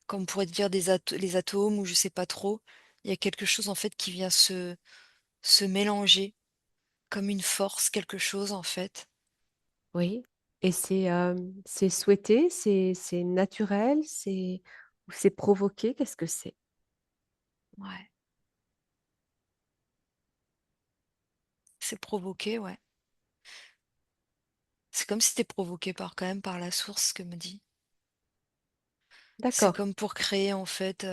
comme on pourrait dire les atomes ou je sais pas trop. Il y a quelque chose en fait qui vient se mélanger, comme une force, quelque chose en fait. oui. Et c'est souhaité, c'est naturel, ou c'est provoqué, qu'est-ce que c'est? Ouais, c'est provoqué, ouais. C'est comme si c'était provoqué par quand même par la source, que me dit. C'est D'accord. comme pour créer en fait,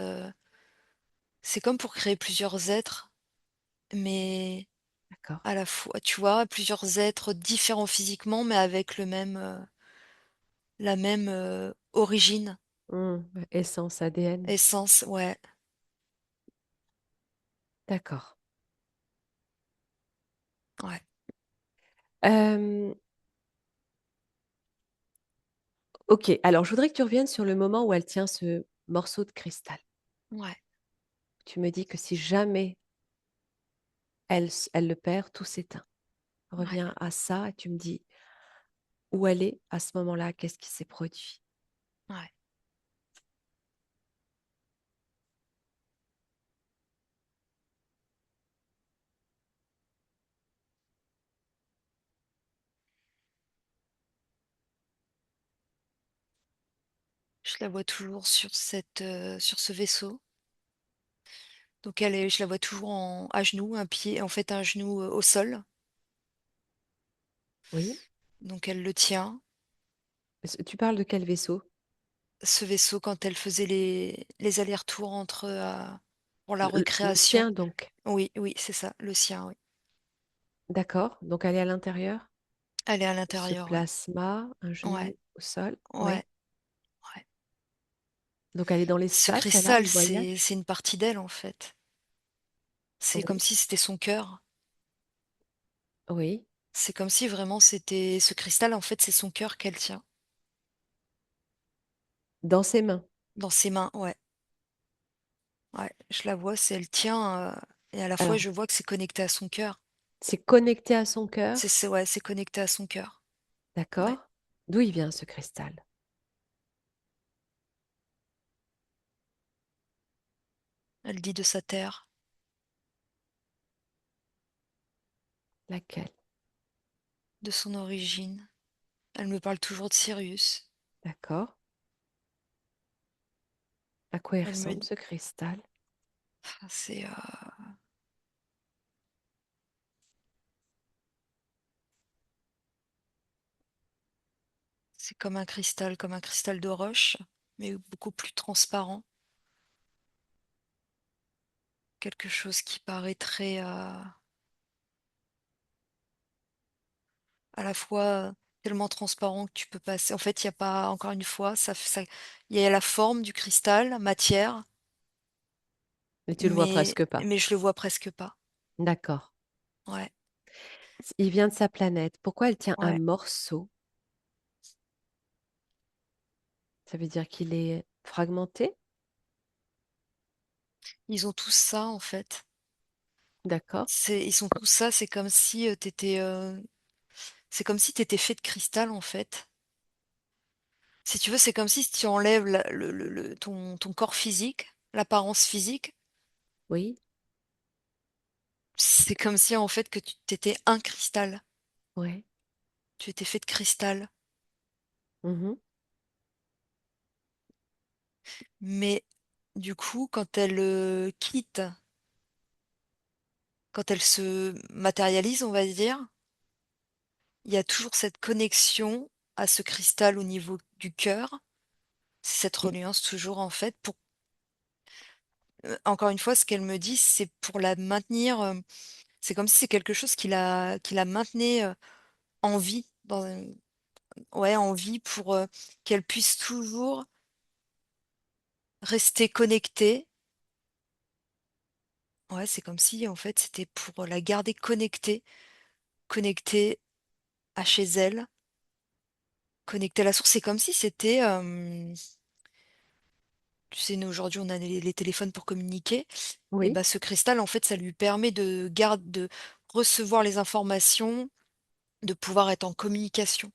c'est comme pour créer plusieurs êtres, mais D'accord. à la fois, tu vois? Plusieurs êtres différents physiquement, mais avec la même, origine, Essence, ADN. essence, ouais, D'accord. ouais, Hem, OK, alors je voudrais que tu reviennes sur le moment où elle tient ce morceau de cristal. ouais, Tu me dis que si jamais elle le perd, tout s'éteint. ouais. Reviens à ça et tu me dis où elle est à ce moment-là, qu'est-ce qui s'est produit? Ouais. Je la vois toujours sur sur ce vaisseau. Donc je la vois toujours à genoux, un pied en fait, un genou, au sol. Oui? Donc elle le tient. Tu parles de quel vaisseau? Ce vaisseau, quand elle faisait les allers-retours entre, pour la Le recréation. sien donc? Oui, oui, c'est ça, le sien, oui. D'accord, donc elle est à l'intérieur? Elle est à Ce l'intérieur, ouais. plasma, un Ouais, genou au sol? ouais, Oui. ouais. Donc elle est dans Ce l'espace, là, cristal, elle voyage? c'est une partie d'elle, en fait. C'est comme Oui, si c'était son cœur. oui. C'est comme si vraiment c'était ce cristal, en fait, c'est son cœur qu'elle tient Dans ses mains? dans ses mains, ouais. Ouais, je la vois, c'est elle tient, et à la fois, Alors, je vois que c'est connecté à son cœur. c'est connecté à son cœur? Ouais, c'est connecté à son cœur. Ouais. D'accord. D'où il vient ce cristal? Elle dit de sa terre, Laquelle? de son origine. Elle me parle toujours de Sirius. D'accord. À quoi il Elle me ressemble ce cristal? Enfin, c'est comme un cristal de roche, mais beaucoup plus transparent. Quelque chose qui paraît très, à la fois, tellement transparent que tu peux passer en fait, il y a pas encore une fois, ça il y a la forme du cristal, matière, Mais tu le vois presque pas. mais je le vois presque pas. D'accord. Ouais, Il vient de sa planète. Pourquoi elle tient un ouais. morceau? Ça veut dire qu'il est fragmenté? Ils ont tous ça, en fait. D'accord. Ils ont tous ça, c'est comme si, c'est comme si tu étais fait de cristal, en fait. Si tu veux, c'est comme si tu enlèves la le ton corps physique, l'apparence physique, Oui, c'est comme si, en fait, que tu étais un cristal. ouais. Tu étais fait de cristal. Mmh. Mais du coup, quand elle se matérialise, on va dire, il y a toujours cette connexion à ce cristal au niveau du cœur. C'est cette Et reliance toujours, en fait, pour encore une fois, ce qu'elle me dit, c'est pour la maintenir, c'est comme si c'est quelque chose qui la maintenait, en vie ouais, en vie pour, qu'elle puisse toujours rester connectée. Ouais, c'est comme si, en fait, c'était pour la garder connectée, connectée à chez elle, connectée à la source. C'est comme si c'était, tu sais, nous, aujourd'hui, on a les téléphones pour communiquer et oui, bah, ce cristal, en fait, ça lui permet de recevoir les informations, de pouvoir être en communication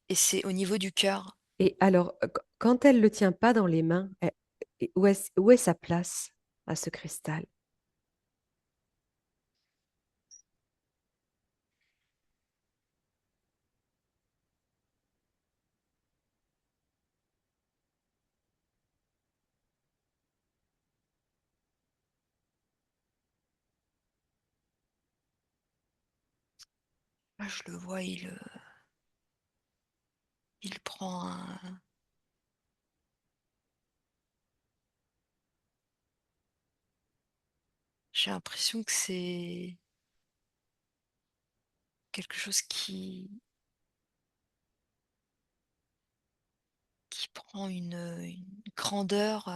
et c'est au niveau du cœur. et alors, quand elle le tient pas dans les mains, et où est sa place à ce cristal? Là, je le vois, il prend un j'ai l'impression que c'est quelque chose qui prend une grandeur,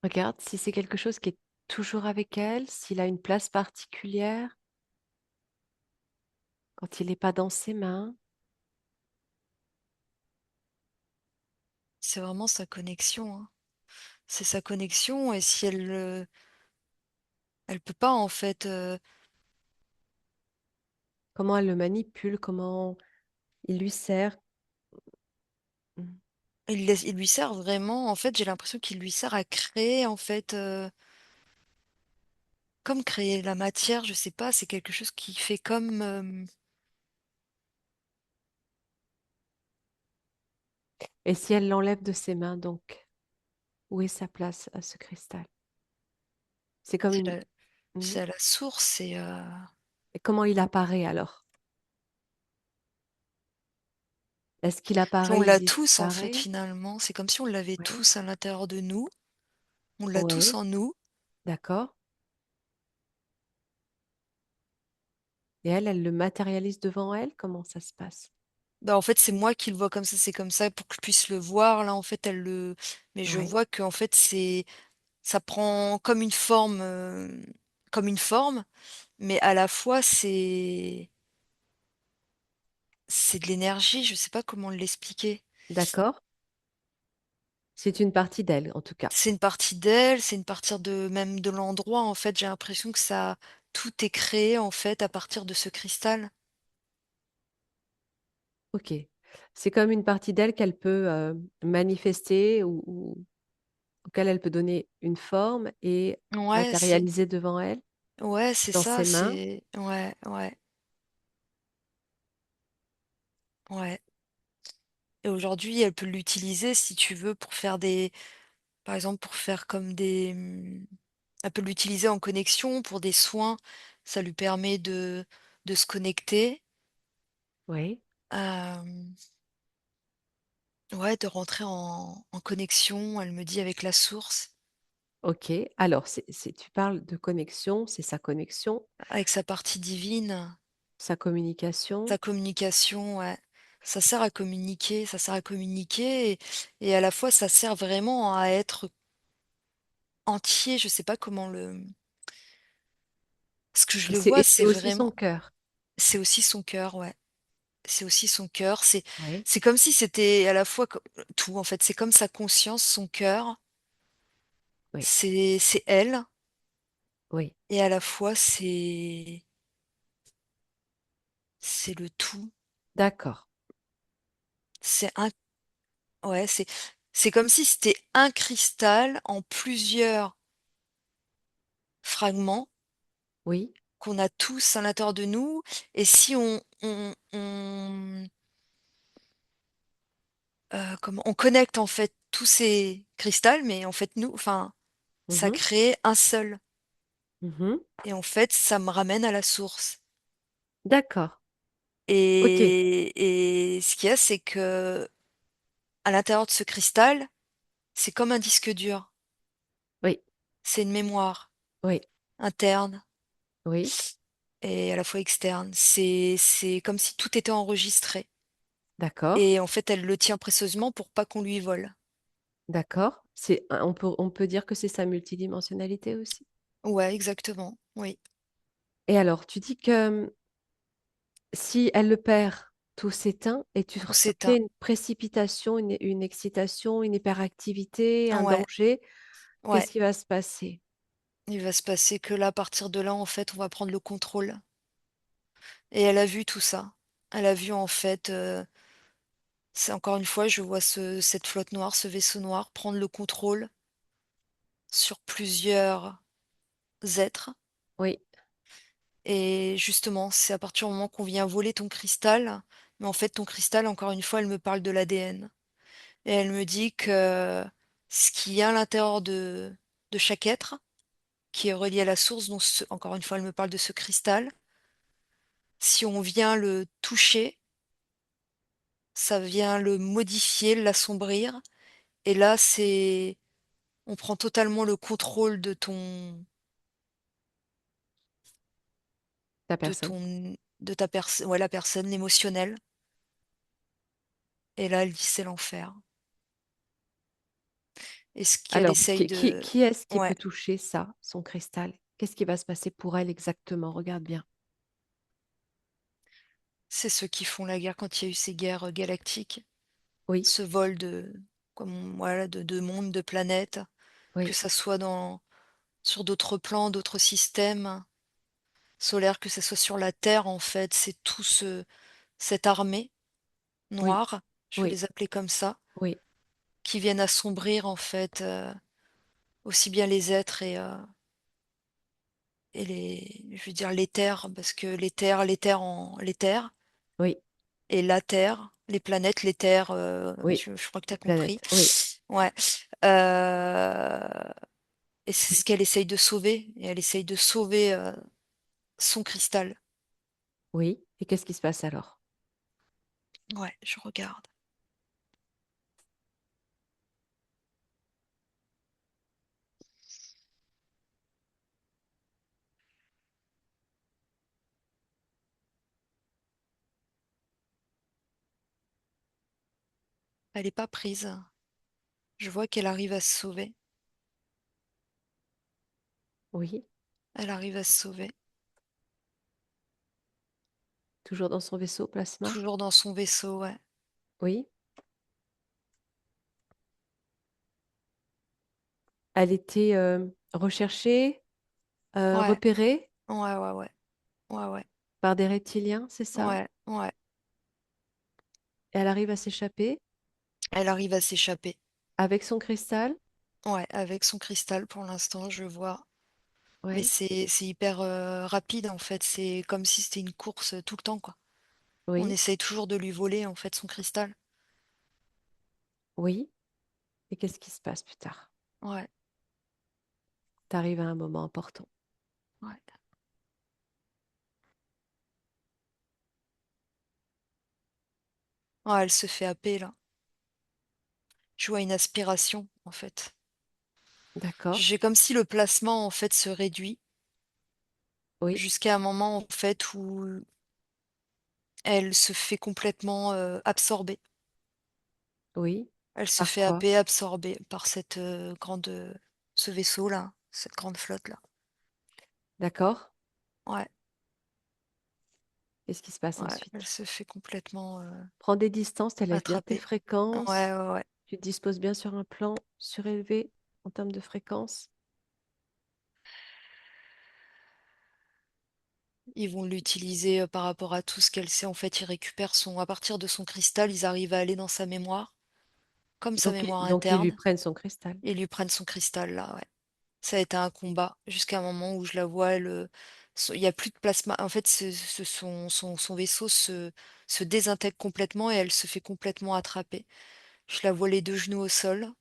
Regarde si c'est quelque chose qui est toujours avec elle, s'il a une place particulière quand il n'est pas dans ses mains. c'est vraiment sa connexion, hein. C'est sa connexion et si elle peut pas en fait, Comment elle le manipule, comment il lui sert. Mm. il lui sert vraiment en fait, j'ai l'impression qu'il lui sert à créer en fait, comme créer la matière, je sais pas, c'est quelque chose qui fait comme, Et si elle l'enlève de ses mains, donc, où est sa place à ce cristal? C'est comme c'est une... la Mm. c'est à la source et Et comment il apparaît alors? Est-ce qu'il on apparaît, il l'a tous en fait disparaît? finalement, c'est comme si on l'avait Oui, tous à l'intérieur de nous, on l'a tous oui, en nous. d'accord. Et elle le matérialise devant elle? Comment ça se passe? Bah, en fait, c'est moi qui le vois comme ça, c'est comme ça pour que je puisse le voir. Là, en fait, mais je Oui, vois qu'en fait, ça prend comme une forme, mais à la fois, c'est de l'énergie, je sais pas comment l'expliquer. d'accord. C'est une partie d'elle, en tout cas. C'est une partie d'elle, c'est une partie de même de l'endroit, en fait, j'ai l'impression que ça tout est créé, en fait, à partir de ce cristal. Ok. C'est comme une partie d'elle qu'elle peut manifester ou auquel elle peut donner une forme et Ouais, matérialiser devant elle, c'est dans ça, ses mains. c'est ouais et aujourd'hui, elle peut l'utiliser, si tu veux, pour faire par exemple, pour faire comme elle peut l'utiliser en connexion pour des soins. Ça lui permet de se connecter, Oui. hem, ouais, de rentrer en connexion, elle me dit, avec la source, Ok. Alors, tu parles de connexion, avec sa partie divine, sa communication. sa communication, ouais. Ça sert à communiquer et à la fois, ça sert vraiment à être entier, je sais pas comment ce que je le vois, Et c'est c'est aussi son vraiment cœur. c'est aussi son cœur, ouais. C'est aussi son cœur, Oui, c'est comme si c'était à la fois co tout en fait, c'est comme sa conscience, son cœur, oui, c'est elle oui. et à la fois c'est le tout. D'accord. C'est un ouais, c'est comme si c'était un cristal en plusieurs fragments Oui. qu'on a tous à l'intérieur de nous et si on comment on connecte en fait tous ces cristals, mais en fait nous enfin, ça Mhm, crée un seul mhm. et en fait, ça me ramène à la source. D'accord. Ok. Et ce qu'il y a, c'est que à l'intérieur de ce cristal, c'est comme un disque dur. Oui, C'est une mémoire oui, interne oui. et à la fois externe. C'est comme si tout était enregistré D'accord. et en fait, elle le tient précieusement pour pas qu'on lui vole. D'accord. On peut dire que c'est sa multidimensionnalité aussi. Ouais, exactement, oui, Et alors, tu dis que si elle le perd, tout s'éteint et tu tout s'éteint. ressentais une précipitation, une excitation, une hyperactivité, un Ouais, danger. ouais. Qu'est-ce qui va se passer? Il va se passer que là, à partir de là, en fait, on va prendre le contrôle et elle a vu tout ça. Elle a vu en fait, c'est encore une fois, je vois cette flotte noire, ce vaisseau noir prendre le contrôle sur plusieurs êtres Oui, et justement, c'est à partir du moment qu'on vient voler ton cristal, mais en fait, ton cristal, encore une fois, elle me parle de l'ADN et elle me dit que ce qu'il y a à l'intérieur de chaque être, qui est relié à la source, donc encore une fois, elle me parle de ce cristal, si on vient le toucher, ça vient le modifier, l'assombrir et là, c'est On prend totalement le contrôle de Ta personne. ta personne, ouais, la personne, l'émotionnel. Et là, elle dit: «C'est l'enfer». Et ce qu'elle Alors, essaye qui de qui est-ce qui ouais, peut toucher ça, son cristal? Qu'est-ce qui va se passer pour elle exactement? Regarde bien. c'est ceux qui font la guerre quand il y a eu ces guerres, galactiques, Oui, ce vol voilà, de mondes, de planètes, que oui, ça soit sur d'autres plans, d'autres systèmes solaires, que ça soit sur la Terre, en fait, c'est tout cette armée oui, noire, je vais oui, les appeler comme ça, oui, qui viennent assombrir, en fait, aussi bien les êtres et je veux dire l'éther, parce que l'éther oui, et la Terre, les planètes, l'éther, oui. je crois que tu Les as compris. planètes, oui, Ouais, et c'est ce qu'elle essaye de sauver et elle essaye de sauver, son cristal. oui. Et qu'est-ce qui se passe alors? Ouais, je regarde. Elle est pas prise. Je vois qu'elle arrive à se sauver. Oui, Elle arrive à se sauver. toujours dans son vaisseau plasma? Toujours dans son vaisseau, ouais. Oui. Elle était, recherchée, Ouais, repérée ouais, ouais, ouais. Ouais, ouais. par des reptiliens, c'est ça? Ouais, ouais. Et elle arrive à s'échapper Elle arrive à s'échapper. avec son cristal? Ouais, avec son cristal pour l'instant, je vois. Mais Oui, c'est hyper, rapide en fait, c'est comme si c'était une course, tout le temps, quoi. On oui, essaye toujours de lui voler en fait son cristal. oui. Et qu'est-ce qui se passe plus tard? Ouais, Tu arrives à un moment important. ouais. Ouais, elle se fait happer là. Je vois une aspiration en fait. D'accord, J'ai comme si le placement en fait se réduit oui, jusqu'à un moment en fait où elle se fait complètement, absorber. oui. Elle se Par fait quoi? happer, absorber par cette, ce vaisseau-là, cette grande flotte-là. D'accord. Ouais, Qu'est-ce qui se passe ouais, elle ensuite? se fait complètement, Prends des distances, tu élèves bien tes attraper. Ouais, fréquences, ouais, ouais. tu te disposes bien sur un plan surélevé en termes de fréquence. Ils vont l'utiliser, par rapport à tout ce qu'elle sait. En fait, ils récupèrent son à partir de son cristal, ils arrivent à aller dans sa mémoire, comme sa mémoire Donc ils lui interne, prennent son cristal. et lui prennent son cristal là, ouais. Ça a été un combat jusqu'à un moment où je la vois, il y a plus de plasma. En fait, son vaisseau se désintègre complètement et elle se fait complètement attraper. Je la vois les 2 genoux au sol,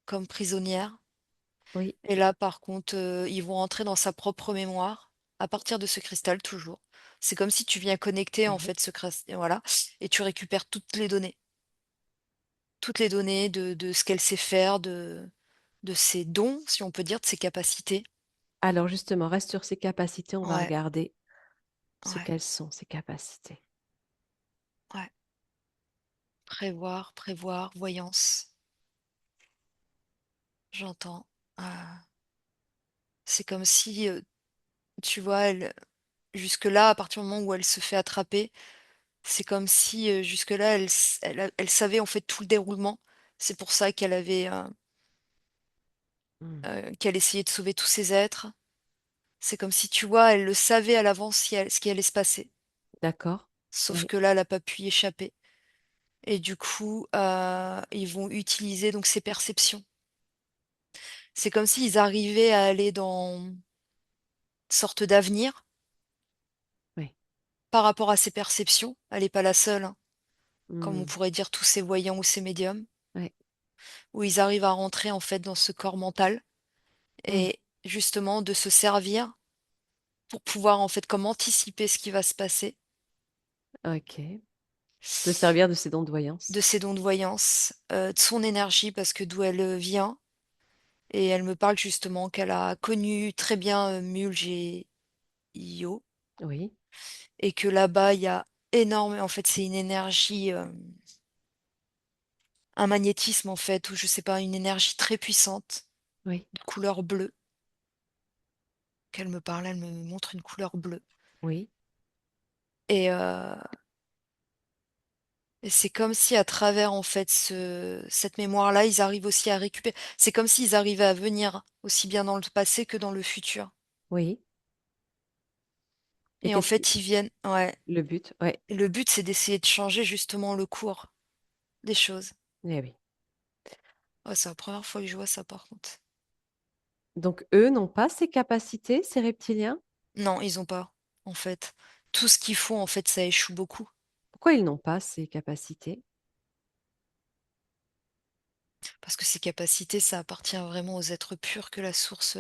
comme prisonnière. Oui, Et là, par contre, ils vont entrer dans sa propre mémoire, à partir de ce cristal toujours. C'est comme si tu viens connecter, en oui. fait, voilà, et tu récupères toutes les données. Toutes les données de ce qu'elle sait faire, de ses dons, si on peut dire, de ses capacités. Alors justement, reste sur ses capacités, on va Ouais, regarder ce ouais, qu'elles sont, ces capacités. ouais. Prévoir, prévoir, voyance, j'entends. C'est comme si, tu vois, jusque-là, à partir du moment où elle se fait attraper, c'est comme si, jusque-là, elle savait, en fait, tout le déroulement. C'est pour ça Hmm. qu'elle essayait de sauver tous ces êtres. C'est comme si, tu vois, elle le savait à l'avance ce qui allait se passer. D'accord? Sauf Oui, que là, elle a pas pu y échapper et du coup, ils vont utiliser donc ses perceptions. C'est comme s'ils arrivaient à aller dans une sorte d'avenir oui. par rapport à ses perceptions. Elle est pas la seule, hein, comme on Hmm. pourrait dire tous ces voyants ou ces médiums, Ouais. où ils arrivent à rentrer, en fait, dans ce corps mental Hmm. et justement de se servir pour pouvoir, en fait, comme anticiper ce qui va se passer, Ok. Se servir de ses dons de de voyance. ses dons de voyance, de son énergie parce que d'où elle, vient et elle me parle justement qu'elle a connu très bien, Mulj et Io Oui, et que là-bas, il y a énorme en fait, c'est une énergie, un magnétisme en fait, ou je sais pas, une énergie très puissante oui, de couleur bleue. Qu'elle me parle, elle me montre une couleur bleue oui, et et c'est comme si à travers en fait cette mémoire-là, ils arrivent aussi à récupérer. C'est comme s'ils arrivaient à venir aussi bien dans le passé que dans le futur oui. Et et en qu'est-ce qui... fait, ils viennent ouais, Le but, ouais. et le but, c'est d'essayer de changer justement le cours des choses. Eh oui. Ouais, c'est la première fois que je vois ça par contre. Donc, eux n'ont pas ces capacités, ces reptiliens? Non, ils ont pas, en fait. Tout ce qu'ils font, en fait, ça échoue beaucoup Pourquoi ils n'ont pas ces capacités? parce que ces capacités, ça appartient vraiment aux êtres purs que la source,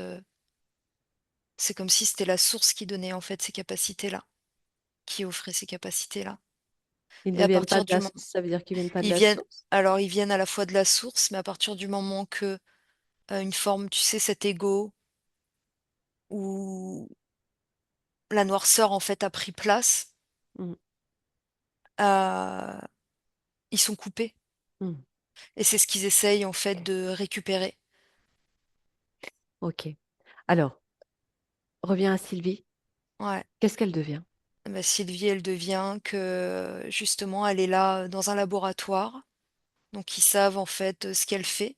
c'est comme si c'était la source qui donnait, en fait, ces capacités-là, qui offrait ces capacités-là Ils ne et à viennent pas partir de la... du moment Ça veut dire qu'ils viennent pas de ils la viennent source? alors ils viennent à la fois de la source, mais à partir du moment que, une forme, tu sais, cet ego où la noirceur, en fait, a pris place, Mmh, heu, ils sont coupés mmh. et c'est ce qu'ils essayent, en fait, de récupérer. OK. Alors, reviens à Sylvie. Ouais. Qu'est-ce qu'elle devient? Bah, Sylvie, elle devient que, justement, elle est là, dans un laboratoire, donc ils savent, en fait, ce qu'elle fait,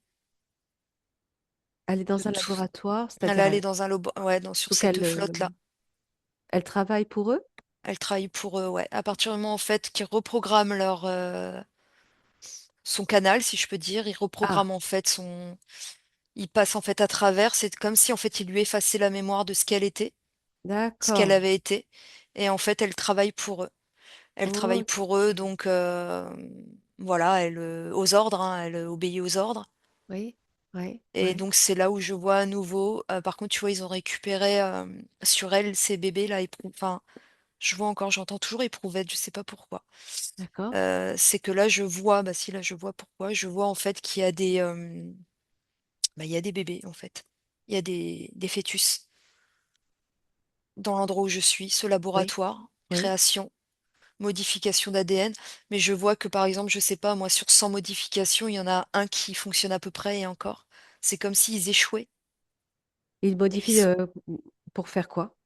Elle est de dans un tout laboratoire, là, c'est-à-dire elle est elle, dans un lobo ouais, dans sur sous cette quelle, flotte-là. elle travaille pour eux? Elle travaille pour eux, ouais. À partir du moment, en fait, qu'ils reprogramment leur, son canal, si je peux dire, ils Ah, reprogramment, en fait, son ils passent, en fait, à travers. C'est comme si, en fait, ils lui effaçaient la mémoire de ce qu'elle était, ce qu'elle d'accord. avait été et en fait, elle travaille pour eux. Elle travaille OK. pour eux donc voilà, elle, aux ordres, hein, elle obéit aux ordres Oui, oui, et oui. donc c'est là où je vois à nouveau, par contre, tu vois, ils ont récupéré, sur elle, ces bébés-là, enfin, je vois encore, j'entends toujours éprouvette, je sais pas pourquoi. D'accord. C'est que là, je vois, bah si, là, je vois pourquoi. Je vois en fait qu'il y a des, bah, il y a des bébés, en fait. Il y a des fœtus dans l'endroit où je suis, ce Oui, laboratoire, oui. création, modification d'ADN, mais je vois que, par exemple, je sais pas, moi, sur 100 modifications, il y en a un qui fonctionne à peu près et encore. C'est comme s'ils échouaient Ils et ils modifient, s pour faire quoi?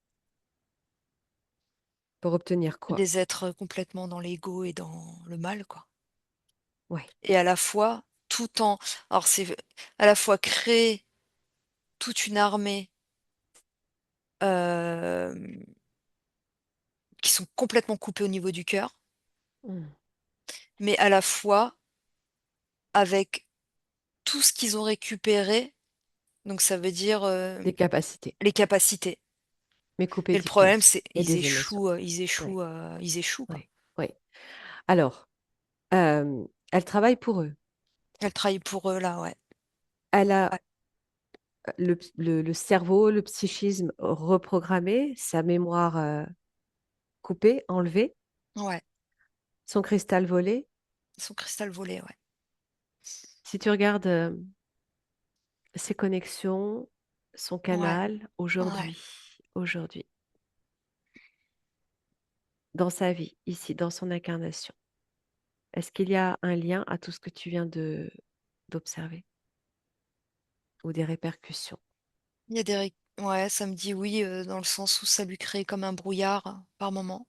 Pour obtenir quoi? des êtres complètement dans l'ego et dans le mal, quoi Ouais, et à la fois, tout en alors c'est à la fois créer toute une armée, hem, qui sont complètement coupés au niveau du cœur, mmh. mais à la fois avec tout ce qu'ils ont récupéré, donc ça veut dire, Des capacités, les capacités. mais coupées Et le du cœur problème, c'est et des émotions. Oui, ils échouent, quoi. oui, oui. Alors, elle travaille pour eux. Elle travaille pour eux là, ouais. Elle a Ouais, le cerveau, le psychisme reprogrammé, sa mémoire, coupée, enlevée, ouais, son cristal volé. son cristal volé, ouais. Si tu regardes, ses connexions, son Ouais, canal, ouais. aujourd'hui, dans sa vie, ici, dans son incarnation, est-ce qu'il y a un lien à tout ce que tu viens de d'observer ou des répercussions? Il y a des ré ouais, ça me dit oui, dans le sens où ça lui crée comme un brouillard, par moment.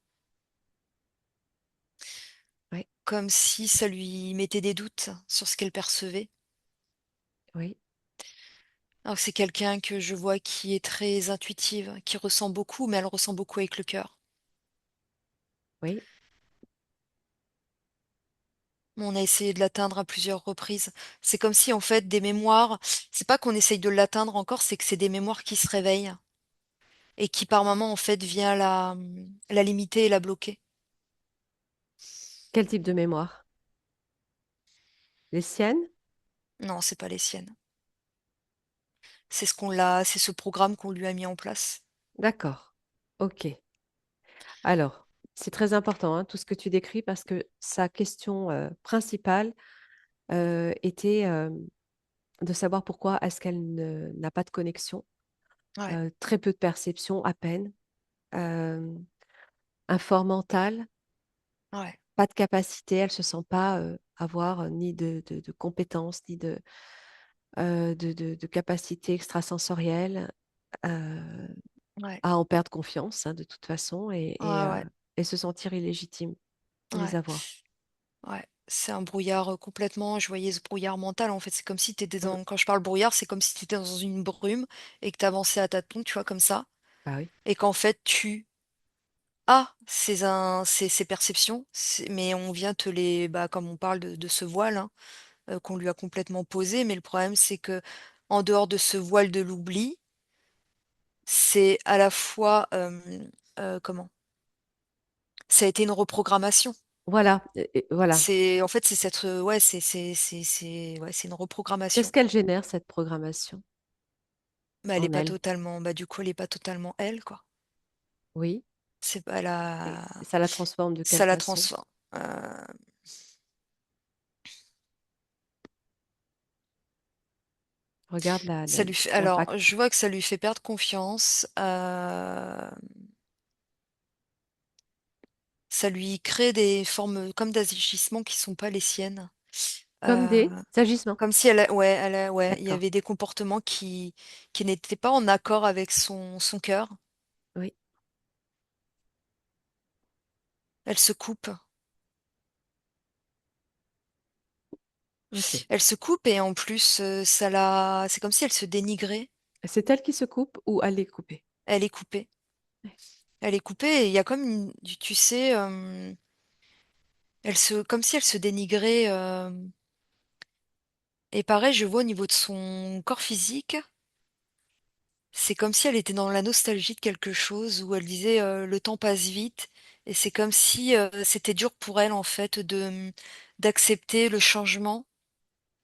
Oui, Comme si ça lui mettait des doutes sur ce qu'elle percevait. oui, Alors que c'est quelqu'un que je vois qui est très intuitive, qui ressent beaucoup, mais elle ressent beaucoup avec le cœur. oui. On a essayé de l'atteindre à plusieurs reprises. C'est comme si en fait des mémoires c'est pas qu'on essaye de l'atteindre encore, c'est que c'est des mémoires qui se réveillent et qui par moment en fait vient la limiter et la bloquer. Quel type de mémoire? Les siennes? Non, c'est pas les siennes. C'est ce programme qu'on lui a mis en place. D'accord. OK. Alors, c'est très important, hein, tout ce que tu décris parce que sa question, principale, était, de savoir pourquoi est-ce qu'elle n'a pas de connexion, Ouais, très peu de perception, à peine, euh, un fort mental, ouais, pas de capacité, elle se sent pas avoir ni de compétences, ni de capacité extrasensorielle, euh, ouais, à en perdre confiance, hein, de toute façon, ouais, ouais, et se sentir illégitime de les ouais, avoir. ouais. C'est un brouillard complètement, je voyais ce brouillard mental en fait. C'est comme si tu étais Mm. dans, quand je parle brouillard, c'est comme si tu étais dans une brume et que tu avançais à tâtons, tu vois, comme ça. Bah oui. Et qu'en fait, tu as ces perceptions, mais on vient te les, bah, comme on parle de ce voile, hein, qu'on lui a complètement posé. Mais le problème, c'est que en dehors de ce voile de l'oubli, c'est à la fois, comment? Ça a été une reprogrammation. Voilà, voilà. C'est en fait, c'est cette, ouais, c'est ouais, c'est une Qu'est-ce reprogrammation. qu'elle génère, cette programmation, Mais elle est en pas elle? totalement, bah, du coup, elle est pas totalement elle, quoi. Oui. C'est pas Et la ça la transforme de quelle ça la façon? transforme. Regarde Ça lui fait, alors, l'impact. je vois que ça lui fait perdre confiance, ça lui crée des formes comme d'agissements qui sont pas les siennes. Comme des Heu, agissements. Comme si ouais, il y D'accord. avait des comportements qui n'étaient pas en accord avec son cœur. Oui. Elle se coupe. Ok. Elle se coupe et en plus, ça la c'est comme si elle se dénigrait. C'est elle qui se coupe ou elle est coupée? Elle est coupée. Ouais. Elle est coupée et il y a comme une, tu sais, elle se comme si elle se dénigrait, et pareil, je vois au niveau de son corps physique, c'est comme si elle était dans la nostalgie de quelque chose où elle disait, «Le temps passe vite» et c'est comme si, c'était dur pour elle, en fait, d'accepter le changement,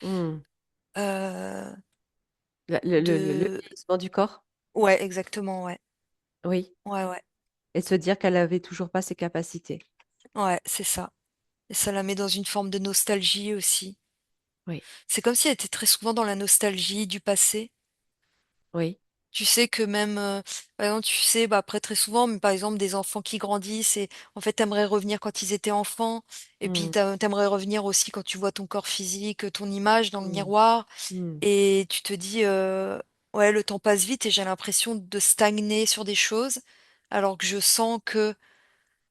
Hmm. heu, Le de vieillissement du corps? ouais, exactement, ouais. Oui. Ouais, ouais. Et se dire qu'elle avait toujours pas ses capacités. Ouais, c'est ça et ça la met dans une forme de nostalgie aussi. Oui. C'est comme si elle était très souvent dans la nostalgie du passé. Oui. Tu sais que même, par exemple, tu sais, bah, après très souvent, mais par exemple des enfants qui grandissent et en fait, tu aimerais revenir quand ils étaient enfants et puis Hmm. tu aimerais revenir aussi quand tu vois ton corps physique, ton image dans le Hmm. miroir Hmm. et tu te dis, «Ouais, le temps passe vite» et j'ai l'impression de stagner sur des choses, alors que je sens que,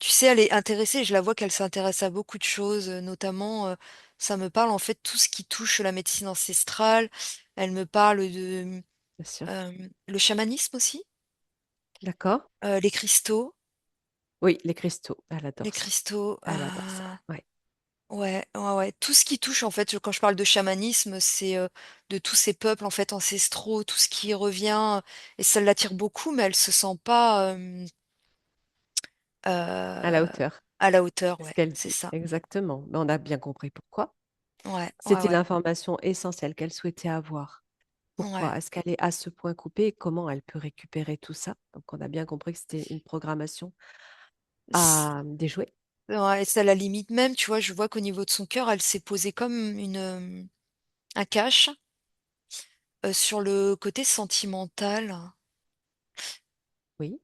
tu sais, elle est intéressée, je la vois qu'elle s'intéresse à beaucoup de choses, notamment, ça me parle en fait tout ce qui touche la médecine ancestrale. Elle me parle de, Bien sûr. le chamanisme aussi, D'accord. les cristaux. Oui, les cristaux. Elle Les adore ça. cristaux, Elle adore ça. Ouais. ouais, ouais, ouais, tout ce qui touche en fait, quand je parle de chamanisme, c'est, de tous ces peuples en fait ancestraux, tout ce qui revient, et ça l'attire beaucoup, mais elle se sent pas, À la heu, hauteur. à la hauteur, C'est ce ouais, qu'elle c'est dit. ça. Exactement. Mais on a bien compris pourquoi. Ouais, ouais, C'était ouais, l'information essentielle qu'elle souhaitait avoir. ouais. Pourquoi est-ce qu'elle est à ce point coupée et comment elle peut récupérer tout ça? Donc, on a bien compris que c'était une programmation C à déjouer. Ouais et ça la limite même, tu vois? Je vois qu'au niveau de son cœur, elle s'est posée comme un cache, sur le côté sentimental. Oui.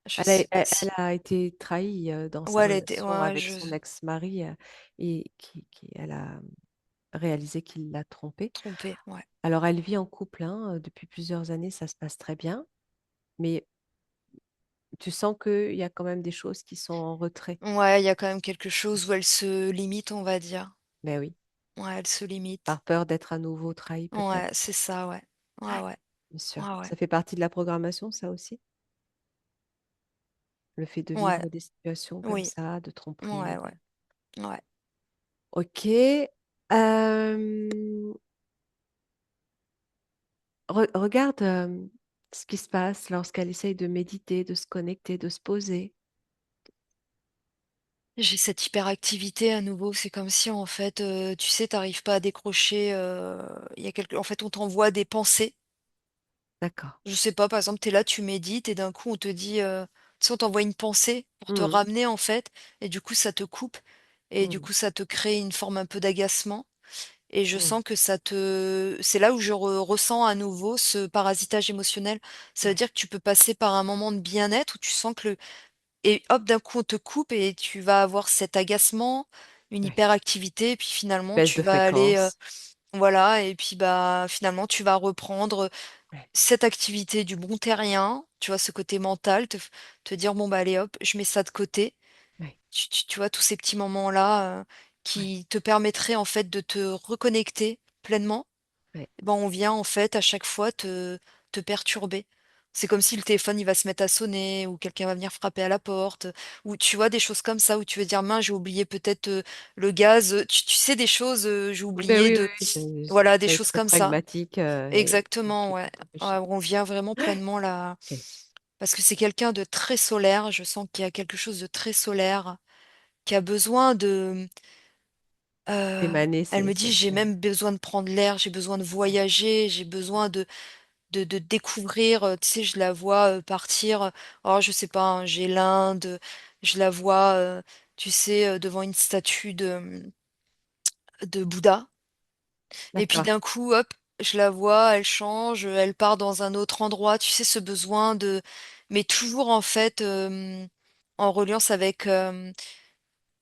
Je sais pas Elle si, a été trahie dans sa ouais, elle était, relation ouais, avec son ex-mari et elle a réalisé qu'il l'a trompée. trompée, ouais. Alors, elle vit en couple hein, depuis plusieurs années, ça se passe très bien, mais tu sens qu'il y a quand même des choses qui sont en retrait. Ouais, il y a quand même quelque chose où elle se limite, on va dire. Mais oui, Ouais, elle se limite. par peur d'être à nouveau trahie Ouais, peut-être. c'est ça, ouais. Ouais, ouais. Bien sûr. Ouais, ouais. Ça fait partie de la programmation, ça aussi? Le fait de Ouais, vivre des situations comme oui. ça, de tromperie. Ouais, ouais. Ouais. Ok. Regarde ce qui se passe lorsqu'elle essaye de méditer, de se connecter, de se poser. J'ai cette hyperactivité à nouveau. C'est comme si, en fait, tu sais, t'arrives pas à décrocher, il y a quelque en fait, on t'envoie des pensées. D'accord. Je sais pas, par exemple, tu es là, tu médites et d'un coup, on te dit, tu sais, on t'envoie une pensée pour te Mhm, ramener, en fait et du coup, ça te coupe et du mhm. coup, ça te crée une forme un peu d'agacement. et je Mmh. sens que c'est là où je ressens à nouveau ce parasitage émotionnel. Ça veut Ouais, dire que tu peux passer par un moment de bien-être où tu sens que et hop, d'un coup, on te coupe et tu vas avoir cet agacement, une ouais. hyperactivité, et puis finalement, Baisse tu de vas aller, fréquence. voilà, et puis bah finalement, tu vas reprendre Ouais, cette activité du bon terrien, tu vois, ce côté mental, te dire, bon, bah allez, hop, je mets ça de côté. ouais, Tu vois, tous ces petits moments-là ouais, qui te permettraient en fait de te reconnecter pleinement, ouais. eh ben, on vient en fait à chaque fois te perturber. C'est comme si le téléphone il va se mettre à sonner ou quelqu'un va venir frapper à la porte ou tu vois des choses comme ça où tu veux dire: «Mince, j'ai oublié peut-être, le gaz», tu sais des choses, j'ai Ben oublié oui, de oui, oui, voilà, des ça va être choses très comme ça. pragmatique, et Exactement, qui ouais. peut Ouais, t'empêcher. on vient vraiment pleinement là OK. parce que c'est quelqu'un de très solaire, je sens qu'il y a quelque chose de très solaire, qui a besoin de Émaner, elle c'est me dit: «J'ai ouais. même besoin de prendre l'air, j'ai besoin de voyager, j'ai besoin de découvrir», tu sais, je la vois, partir, oh je sais pas, hein, j'ai l'Inde, je la vois, tu sais, devant une statue de Bouddha et puis D'accord. d'un coup, hop, je la vois, elle change, elle part dans un autre endroit. Tu sais, ce besoin de mais toujours en fait, en reliance avec,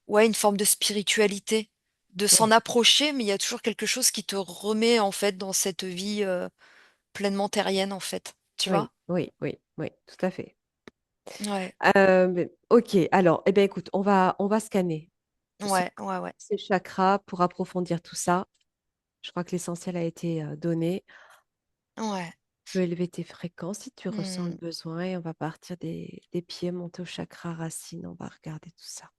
ouais, une forme de spiritualité, de s'en Ouais. approcher, mais il y a toujours quelque chose qui te remet en fait dans cette vie, pleinement terrienne en fait, tu Oui, vois? oui, oui, oui, tout à fait. Ouais, OK, alors, eh beh, écoute, on va scanner ce ouais, ouais, ouais, ces chakras pour approfondir tout ça. Je crois que l'essentiel a été, donné. ouais. Tu peux élever tes fréquences si tu ressens le Mmh. besoin et on va partir des pieds, monter au chakra racine, on va regarder tout ça.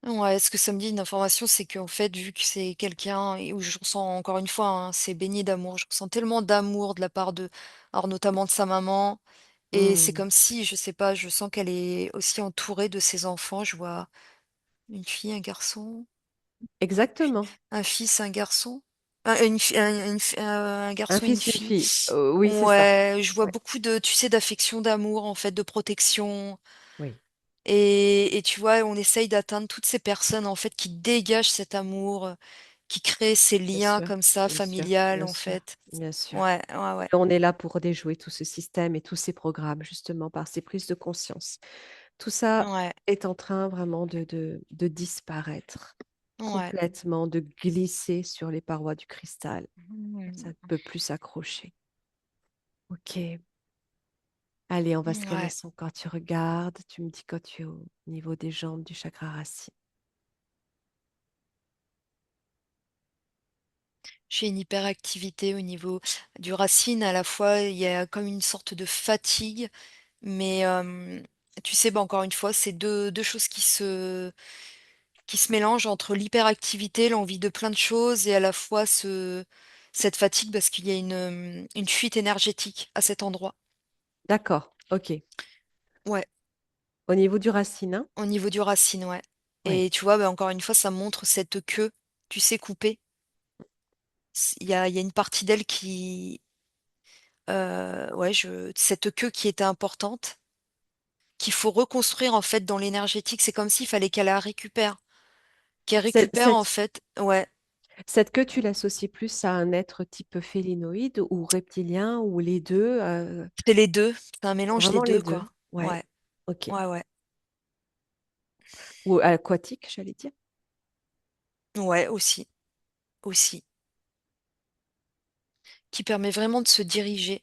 Ouais, ce que ça me dit, une information, c'est qu'en fait, vu que c'est quelqu'un et où je ressens encore une fois, hein, c'est baigné d'amour. Je ressens tellement d'amour de la part de alors notamment de sa maman et c'est Mmh. comme si, je sais pas, je sens qu'elle est aussi entourée de ses enfants. Je vois une fille, un garçon, Exactement. un fils, un garçon, une fi un Un garçon et une fils, une fille. fille. Oui, c'est ça. Ouais, je vois Ouais, beaucoup de, tu sais, d'affection, d'amour, en fait, de protection. oui, Et tu vois, on essaye d'atteindre toutes ces personnes, en fait, qui dégagent cet amour, qui créent ces bien liens sûr, comme ça, bien sûr, familial, bien en sûr, fait. bien sûr. Ouais, ouais, ouais. On est là pour déjouer tout ce système et tous ces programmes, justement, par ces prises de conscience. Tout ça Ouais, est en train vraiment de disparaître ouais. complètement, de glisser sur les parois du cristal. Ça ne Mmh. peut plus s'accrocher. OK. Allez, on va scanner Ouais. son corps. Tu regardes, tu me dis quand tu es au niveau des jambes, du chakra racine. J'ai une hyperactivité au niveau du racine. À la fois, il y a comme une sorte de fatigue, mais tu sais, bah, encore une fois, c'est deux choses qui se mélangent entre l'hyperactivité, l'envie de plein de choses et à la fois cette fatigue parce qu'il y a une fuite énergétique à cet endroit. D'accord, OK. Ouais, Au niveau du racine, hein? au niveau du racine, ouais. Oui. Et tu vois, bah, encore une fois, ça montre cette queue, tu sais, coupée. Il y a une partie d'elle qui, ouais, cette queue qui était importante, qu'il faut reconstruire en fait dans l'énergétique. C'est comme s'il fallait qu'elle la récupère, qu'elle Cette, récupère en cette, fait, ouais, cette queue, tu l'associes plus à un être type félinoïde ou reptilien ou les deux, c'est les 2, c'est un mélange des vraiment les 2 deux. quoi. Ouais, Ouais, OK. ouais, ouais. Ou aquatique, j'allais dire. Ouais, aussi, aussi. Qui permet vraiment de se diriger,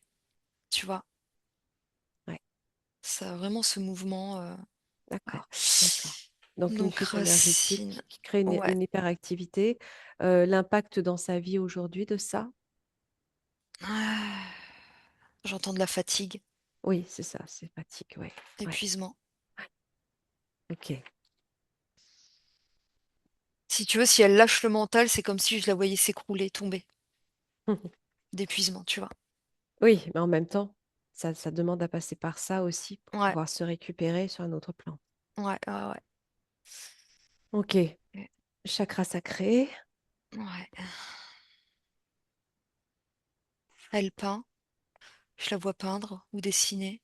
tu vois? Ouais, Ça a vraiment ce mouvement, ouais. d'accord, d'accord. Donc une Donc fuite racine, énergétique qui crée ouais. une hyperactivité. L'impact dans sa vie aujourd'hui de ça? Ah, j'entends de la fatigue, Oui, c'est ça, c'est fatigue, ouais, ouais, épuisement. OK. Si tu veux, si elle lâche le mental, c'est comme si je la voyais s'écrouler, tomber, d'épuisement, tu vois? Oui, mais en même temps, ça demande à passer par ça aussi pour Ouais, pouvoir se récupérer sur un autre plan. ouais, ouais, ouais. OK. Et Chakra sacré. ouais. Elle peint, je la vois peindre ou dessiner.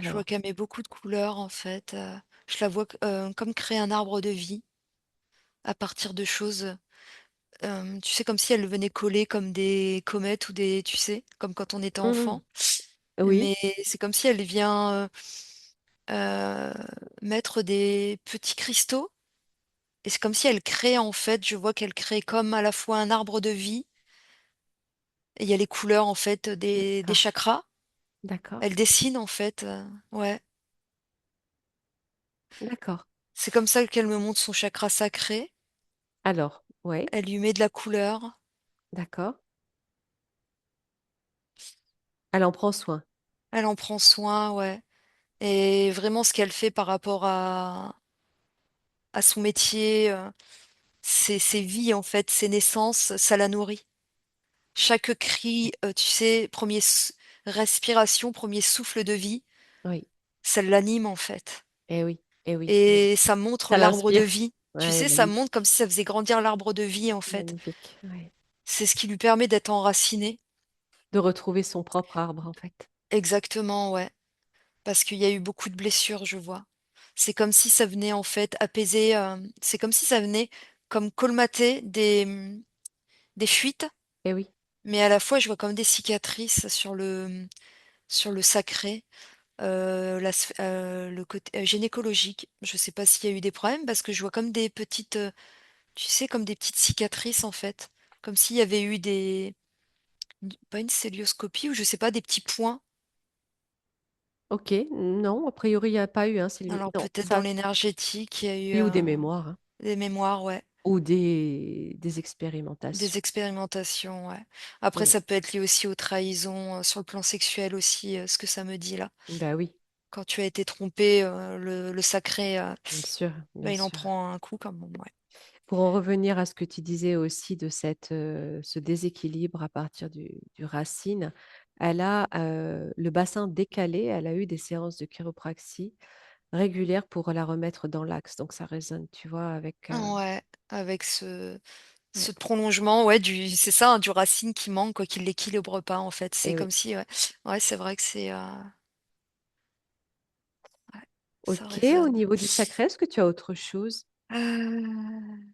Je vois Alors, qu'elle met beaucoup de couleurs en fait, Je la vois comme créer un arbre de vie à partir de choses, tu sais, comme si elles venaient coller comme des comètes ou des tu sais, comme quand on était Mmh. enfant. Oui, Mais c'est comme si elle vient, mettre des petits cristaux et c'est comme si elle crée, en fait, je vois qu'elle crée comme à la fois un arbre de vie et il y a les couleurs, en fait, des d'accord, chakras. d'accord, Elle dessine, en fait, ouais. d'accord. C'est comme ça qu'elle me montre son chakra sacré. Alors, ouais, Elle lui met de la couleur. d'accord. Elle en prend soin. Elle en prend soin, ouais. Et vraiment ce qu'elle fait par rapport à son métier, ses vies, en fait, ses naissances, ça la nourrit. Chaque cri, tu sais, 1er respiration, 1er souffle de vie, Oui, ça l'anime, en fait. eh oui, eh oui, eh oui. Et ça montre Ça l'arbre de l'inspire. vie. Tu Ouais, sais, ça montre comme si ça faisait grandir l'arbre de vie, en fait. magnifique, ouais. C'est ce qui lui permet d'être enraciné. De retrouver son propre arbre, en fait. Exactement, ouais. Parce qu'il y a eu beaucoup de blessures, je vois. C'est comme si ça venait, en fait, apaiser, c'est comme si ça venait comme colmater des fuites, Eh oui, mais à la fois, je vois comme des cicatrices sur le sacré, le côté, gynécologique. Je sais pas s'il y a eu des problèmes parce que je vois comme des petites, tu sais, comme des petites cicatrices, en fait. Comme s'il y avait eu pas une cœlioscopie ou je sais pas, des petits points. OK. Non, a priori, il y a pas eu, hein, Alors non, peut-être dans ça l'énergétique, il y a eu, oui, ou des mémoires, hein, des mémoires, ouais. ou des expérimentations. Des expérimentations, ouais. Après, Mmh. ça peut être lié aussi aux trahisons, sur le plan sexuel aussi, ce que ça me dit là. Bah oui, Quand tu as été trompé, le sacré, bah, bien il en sûr. prend un coup quand même, ouais. Pour en revenir à ce que tu disais aussi de ce déséquilibre à partir du racine, elle a, le bassin décalé, elle a eu des séances de chiropraxie régulières pour la remettre dans l'axe, donc ça résonne, tu vois, avec, Ouais, avec ouais, ce prolongement, ouais, c'est ça, hein, du racine qui manque, quoi, qui l'équilibre pas, en fait. C'est et oui. comme si, ouais, ouais, c'est vrai que ouais, ça OK, au résonne. niveau du sacré, est-ce que tu as autre chose? Heu,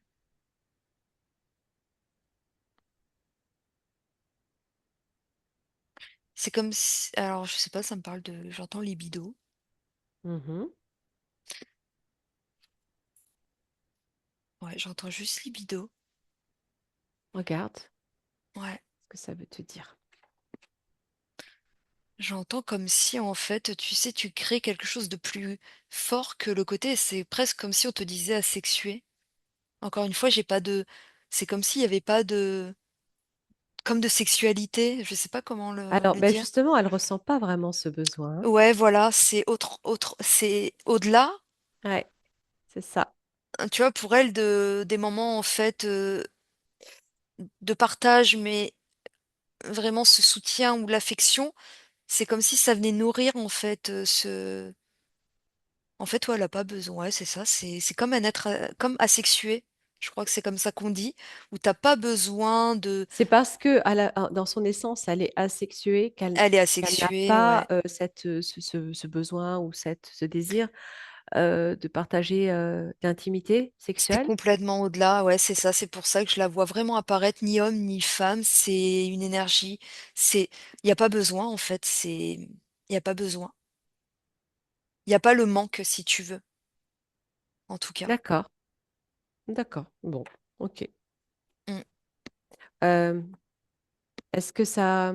c'est comme si alors je sais pas, ça me parle de j'entends libido. Mmh. Ouais, j'entends juste libido. Regarde Ouais. ce que ça veut te dire. J'entends comme si en fait, tu sais, tu crées quelque chose de plus fort que le côté c'est presque comme si on te disait asexué. Encore une fois, j'ai pas de c'est comme s'il y avait pas de comme de sexualité, je sais pas comment Alors, le beh, dire. justement, elle ressent pas vraiment ce besoin, hein. Ouais, voilà, c'est autre c'est au-delà, Ouais, c'est ça. hein, tu vois, pour elle des moments en fait, de partage, mais vraiment ce soutien ou l'affection, c'est comme si ça venait nourrir en fait, ce en fait, ouais, elle a pas besoin ouais, c'est ça, c'est comme un être, comme asexué. Je crois que c'est comme ça qu'on dit, où tu as pas besoin de C'est parce que dans son essence, elle est asexuée elle est qu'elle n'a asexuée, pas, ouais. ce besoin ou ce désir, de partager, d'intimité C'est sexuelle? complètement au-delà, ouais, c'est ça, c'est pour ça que je la vois vraiment apparaître, ni homme ni femme, c'est une énergie, c'est il y a pas besoin en fait, il y a pas besoin. Il y a pas le manque si tu veux, en tout cas. D'accord, d'accord, bon, OK. Mmh. Hem, est-ce que ça,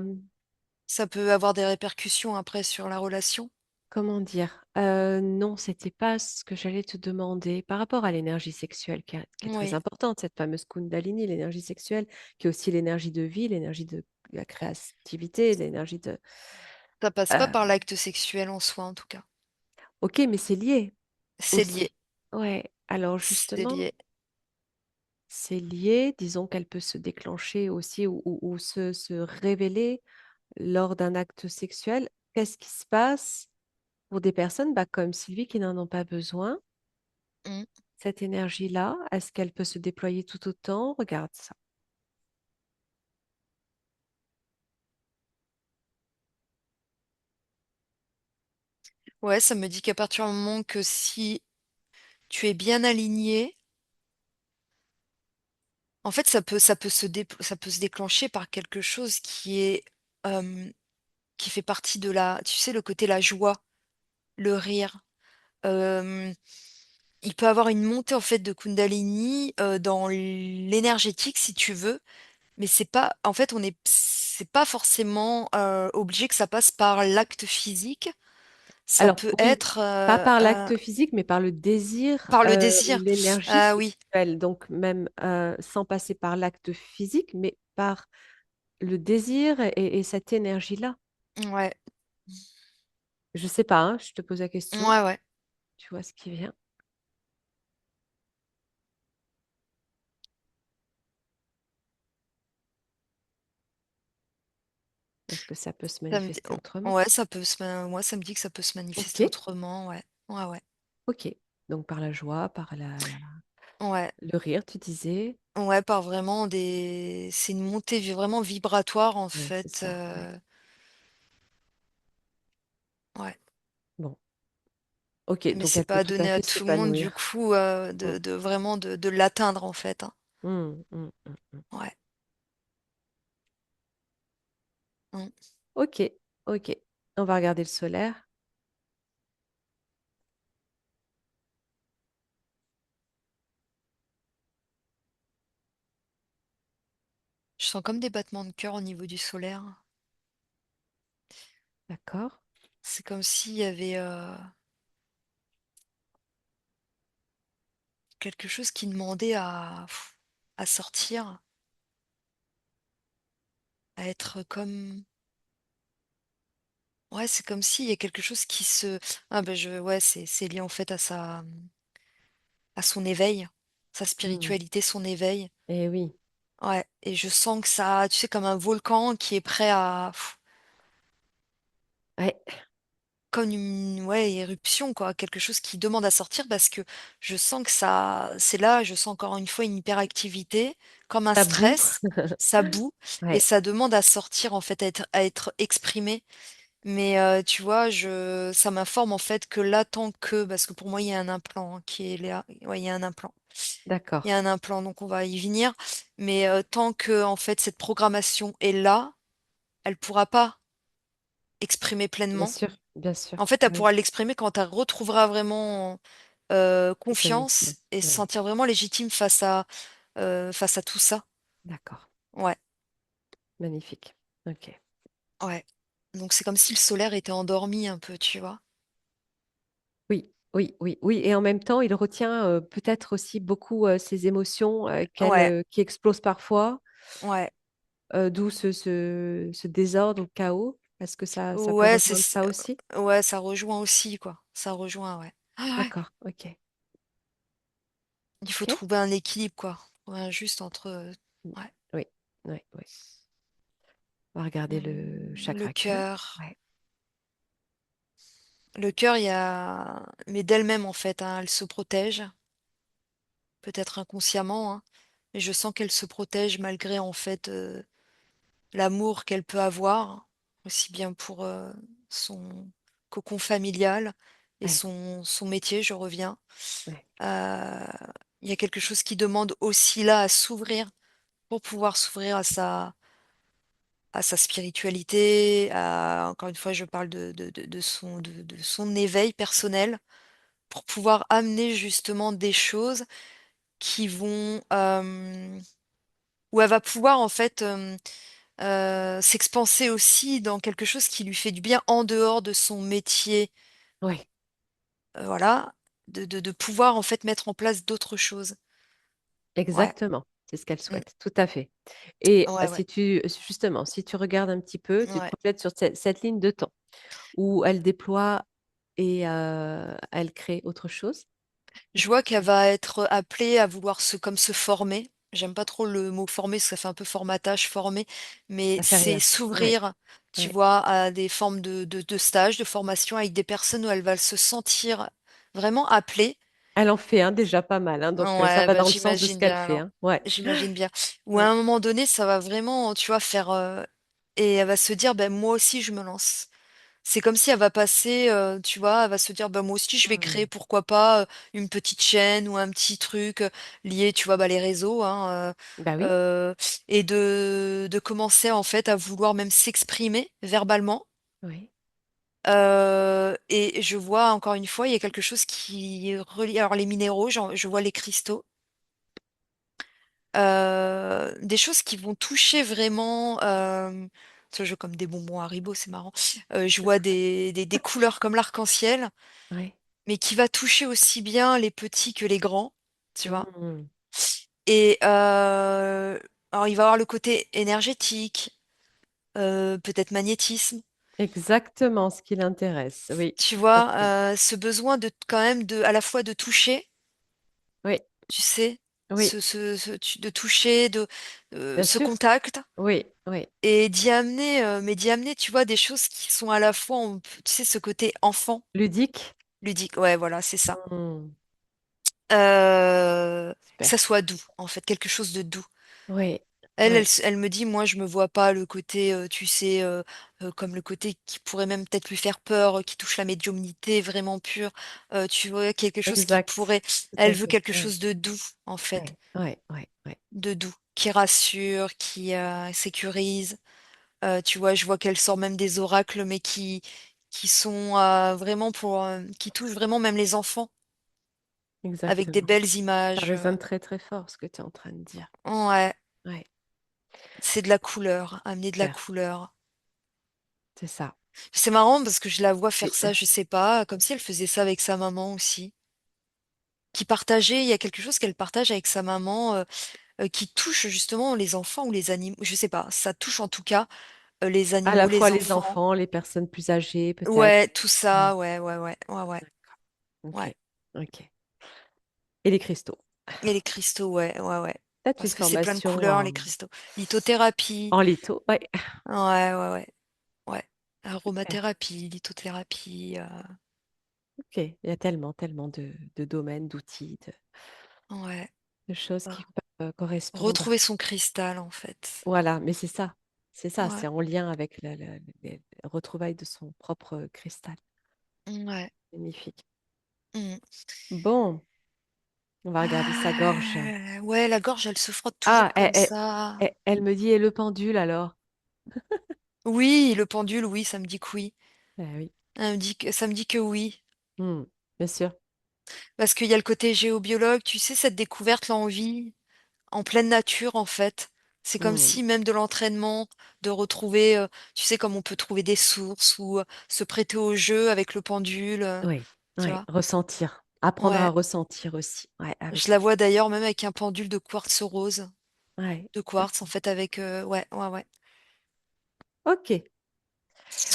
Ça peut avoir des répercussions après sur la relation? comment dire? Non, c'était pas ce que j'allais te demander. Par rapport à l'énergie sexuelle qui est très Oui, importante, cette fameuse Kundalini, l'énergie sexuelle, qui est aussi l'énergie de vie, l'énergie de la créativité, l'énergie de ça passe pas par heu, l'acte sexuel en soi, en tout cas. OK, mais c'est lié C'est aussi. lié, Ouais, alors c'est justement, lié. c'est lié, disons qu'elle peut se déclencher aussi ou se révéler lors d'un acte sexuel. Qu'est-ce qui se passe pour des personnes, bah, comme Sylvie qui n'en ont pas besoin? Mmh. Cette énergie-là, est-ce qu'elle peut se déployer tout autant? Regarde ça. Ouais, ça me dit qu'à partir du moment que si, tu es bien aligné, en fait, ça peut se déclencher par quelque chose euh, qui fait partie de tu sais, le côté la joie, le rire. Euh, il peut avoir une montée en fait de Kundalini dans l'énergétique, si tu veux, mais c'est pas, en fait, c'est pas forcément obligé que ça passe par l'acte physique. Ça Alors, peut oui, être pas par l'acte physique, mais par le désir par le ou désir. l'énergie Ah oui, sexuelle. Donc, même sans passer par l'acte physique, mais par le désir et cette énergie-là. ouais, Je sais pas, hein, je te pose la question. ouais, ouais. Tu vois ce qui vient. Est-ce que ça peut se Ça me dit- manifester autrement? Ouais, moi, ça me dit que ça peut se Ok, manifester autrement. Ouais, ouais, ouais. ok. Donc, par la joie, par Ouais, le rire, tu disais. ouais, par vraiment c'est une montée vraiment vibratoire en Ouais, c'est fait. ça. Ouais. Ouais. Bon, ok. Mais Donc, c'est elle peut pas tout à donné à fait tout le monde du s'épanouir. coup Mm, de vraiment de l'atteindre en fait, hein. mm. Ouais. Mm. Ok, ok. On va regarder le solaire. Je sens comme des battements de cœur au niveau du solaire. D'accord. C'est comme s'il y avait quelque chose qui demandait à sortir, à être comme. Ouais, c'est comme s'il y a quelque chose qui se. Ah ben ouais, c'est lié en fait à son éveil, sa Mm. spiritualité, son éveil. Eh oui. Ouais, et je sens que ça, tu sais, comme un volcan qui est prêt Ouais, comme une ouais, éruption, quoi, quelque chose qui demande à sortir parce que je sens que ça, c'est là, je sens encore une fois une hyperactivité, comme un tabou. stress, ça bout et Ouais, ça demande à sortir, en fait, à être exprimé. Mais tu vois, ça m'informe en fait que là, tant que, parce que pour moi, il y a un implant qui est là, ouais, il y a un implant. Il y d'accord. a un implant, donc on va y venir. Mais tant que, en fait, cette programmation est là, elle pourra pas exprimer Bien pleinement. sûr, bien sûr. En fait, elle Oui, pourra l'exprimer quand elle retrouvera vraiment sa mission. confiance et se Ouais, sentir vraiment légitime face à tout ça. d'accord. Ouais, Magnifique. Ok. ouais. Donc c'est comme si le solaire était endormi un peu, tu vois. Oui, oui, oui, oui. Et en même temps, il retient peut-être aussi beaucoup ses émotions Ouais, qui explosent parfois, ouais. d'où ce désordre ou chaos. Est-ce que ça peut Ouais, rejoindre ça aussi? ouais, ça rejoint aussi, quoi. Ça rejoint, ouais. Ah ouais. D'accord, ok. Il faut Ok. trouver un équilibre, quoi. Trouver un juste entre. Mm. Ouais. Oui, oui, oui. On va regarder le Le chakra cœur. cœur. Ouais, Le cœur, il y a. Mais d'elle-même, en fait, hein, elle se protège, peut-être inconsciemment, hein, mais je sens qu'elle se protège malgré, en fait, l'amour qu'elle peut avoir, aussi bien pour son cocon familial et ouais, son métier, je reviens. ouais, Euh, Il y a quelque chose qui demande aussi là à s'ouvrir pour pouvoir s'ouvrir à sa spiritualité, encore une fois, je parle de son éveil personnel, pour pouvoir amener justement des choses qui vont, où elle va pouvoir en fait s'expanser aussi dans quelque chose qui lui fait du bien en dehors de son métier, ouais. voilà, de pouvoir en fait mettre en place d'autres choses. Ouais, Exactement. C'est ce qu'elle mmh, souhaite. Tout à fait. Et ouais, ouais, justement, si tu regardes un petit peu, tu te ouais. projettes sur cette ligne de temps où elle déploie et elle crée autre chose. Je Est-ce que vois qu'elle tu... va être appelée à vouloir comme se former. J'aime pas trop le mot former, parce que ça fait un peu formatage, former, mais Ça fait c'est rien. Ouais, s'ouvrir, tu ouais. vois, à des formes de stages, de formation avec des personnes où elle va se sentir vraiment appelée. Elle en fait déjà pas mal, hein, donc ça Ouais, va bah dans le sens de ce j'imagine qu'elle bien fait, alors. hein. Ouais, J'imagine bien. Ou à ouais, un moment donné, ça va vraiment, tu vois, faire. Et elle va se dire, ben moi aussi, je me lance. C'est comme si elle va passer, tu vois, elle va se dire, bah, moi aussi, je vais créer, Mmh. pourquoi pas, une petite chaîne ou un petit truc lié, tu vois, bah, les réseaux, hein, Bah oui, euh, et de commencer, en fait, à vouloir même s'exprimer verbalement. oui, Et je vois, encore une fois, il y a quelque chose qui relie, alors les minéraux, je vois les cristaux, des choses qui vont toucher vraiment, ça, je comme des bonbons Haribo, c'est marrant. Je vois des couleurs comme l'arc-en-ciel, oui. mais qui va toucher aussi bien les petits que les grands, tu vois. Mmh. Et alors il va y avoir le côté énergétique, peut-être magnétisme, Exactement ce qui l'intéresse. Oui, tu tout à vois, fait. ce besoin de quand même de à la fois de toucher, Oui, tu sais, oui, de toucher, de bien ce sûr. contact. Oui, oui. Et d'y amener, tu vois, des choses qui sont à la fois, tu sais, ce côté enfant, Ludique. ludique. Ouais, voilà, c'est ça. Mmh. Que ça Super. soit doux, en fait, quelque chose de doux. Oui, Elle, oui, elle me dit, moi, je me vois pas le côté, tu sais, comme le côté qui pourrait même peut-être lui faire peur, qui touche la médiumnité vraiment pure. Tu vois, quelque chose qui exact. pourrait. Tout Elle à veut fait. quelque Oui, chose de doux, en fait, oui, oui, oui, oui. de doux, qui rassure, qui sécurise. Tu vois, je vois qu'elle sort même des oracles, mais qui sont vraiment qui touchent vraiment même les enfants, avec des Exactement. belles Ça images. résonne très, très fort ce que tu es en train de dire. Ouais, Oui, c'est de la couleur, amener de la super. couleur. C'est ça. C'est marrant parce que je la vois faire Puis, ça, je sais pas, comme si elle faisait ça avec sa maman aussi. Qui partageait, il y a quelque chose qu'elle partage avec sa maman, qui touche justement les enfants ou les animaux, je sais pas, ça touche en tout cas les à la animaux, fois les les enfants. enfants, les personnes plus âgées, Ouais, peut-être. tout Mm. ça, ouais, ouais, ouais, ouais, ouais, D'accord. ouais. Ok. Ok. Et les cristaux. Et les cristaux, ouais, ouais, ouais. Peut-être une Parce que c'est plein de formation couleurs, les cristaux. Lithothérapie, en litho. Ouais. ouais, ouais, ouais, ouais. Super. Aromathérapie, lithothérapie, Ok. Il y a tellement, tellement de domaines, d'outils, ouais. de choses Voilà. qui peuvent correspondre. Retrouver son cristal, en fait. Voilà. Mais c'est ça. C'est ça. Ouais, C'est en lien avec les retrouvailles de son propre cristal. ouais. Magnifique. Mm. Bon, on va regarder sa gorge. Ouais, la gorge, elle se frotte Ah, toujours comme ça. elle me dit, et le pendule alors? Oui, le pendule, oui, ça me dit que oui. Ah oui. Ça me dit que oui. Hmm, bien sûr. Parce qu'il y a le côté géobiologue, tu sais, cette découverte, l'envie, en pleine nature, en fait. C'est comme Hmm, si même de l'entraînement, de retrouver, tu sais, comme on peut trouver des sources ou se prêter au jeu avec le pendule, oui, tu oui. vois. Ressentir. Apprendre à Ouais. ressentir aussi. Ouais, Je avec la lui. vois d'ailleurs même avec un pendule de quartz rose. Ouais, De quartz, en d'accord. fait, avec. Ouais, ouais, ouais. Ok.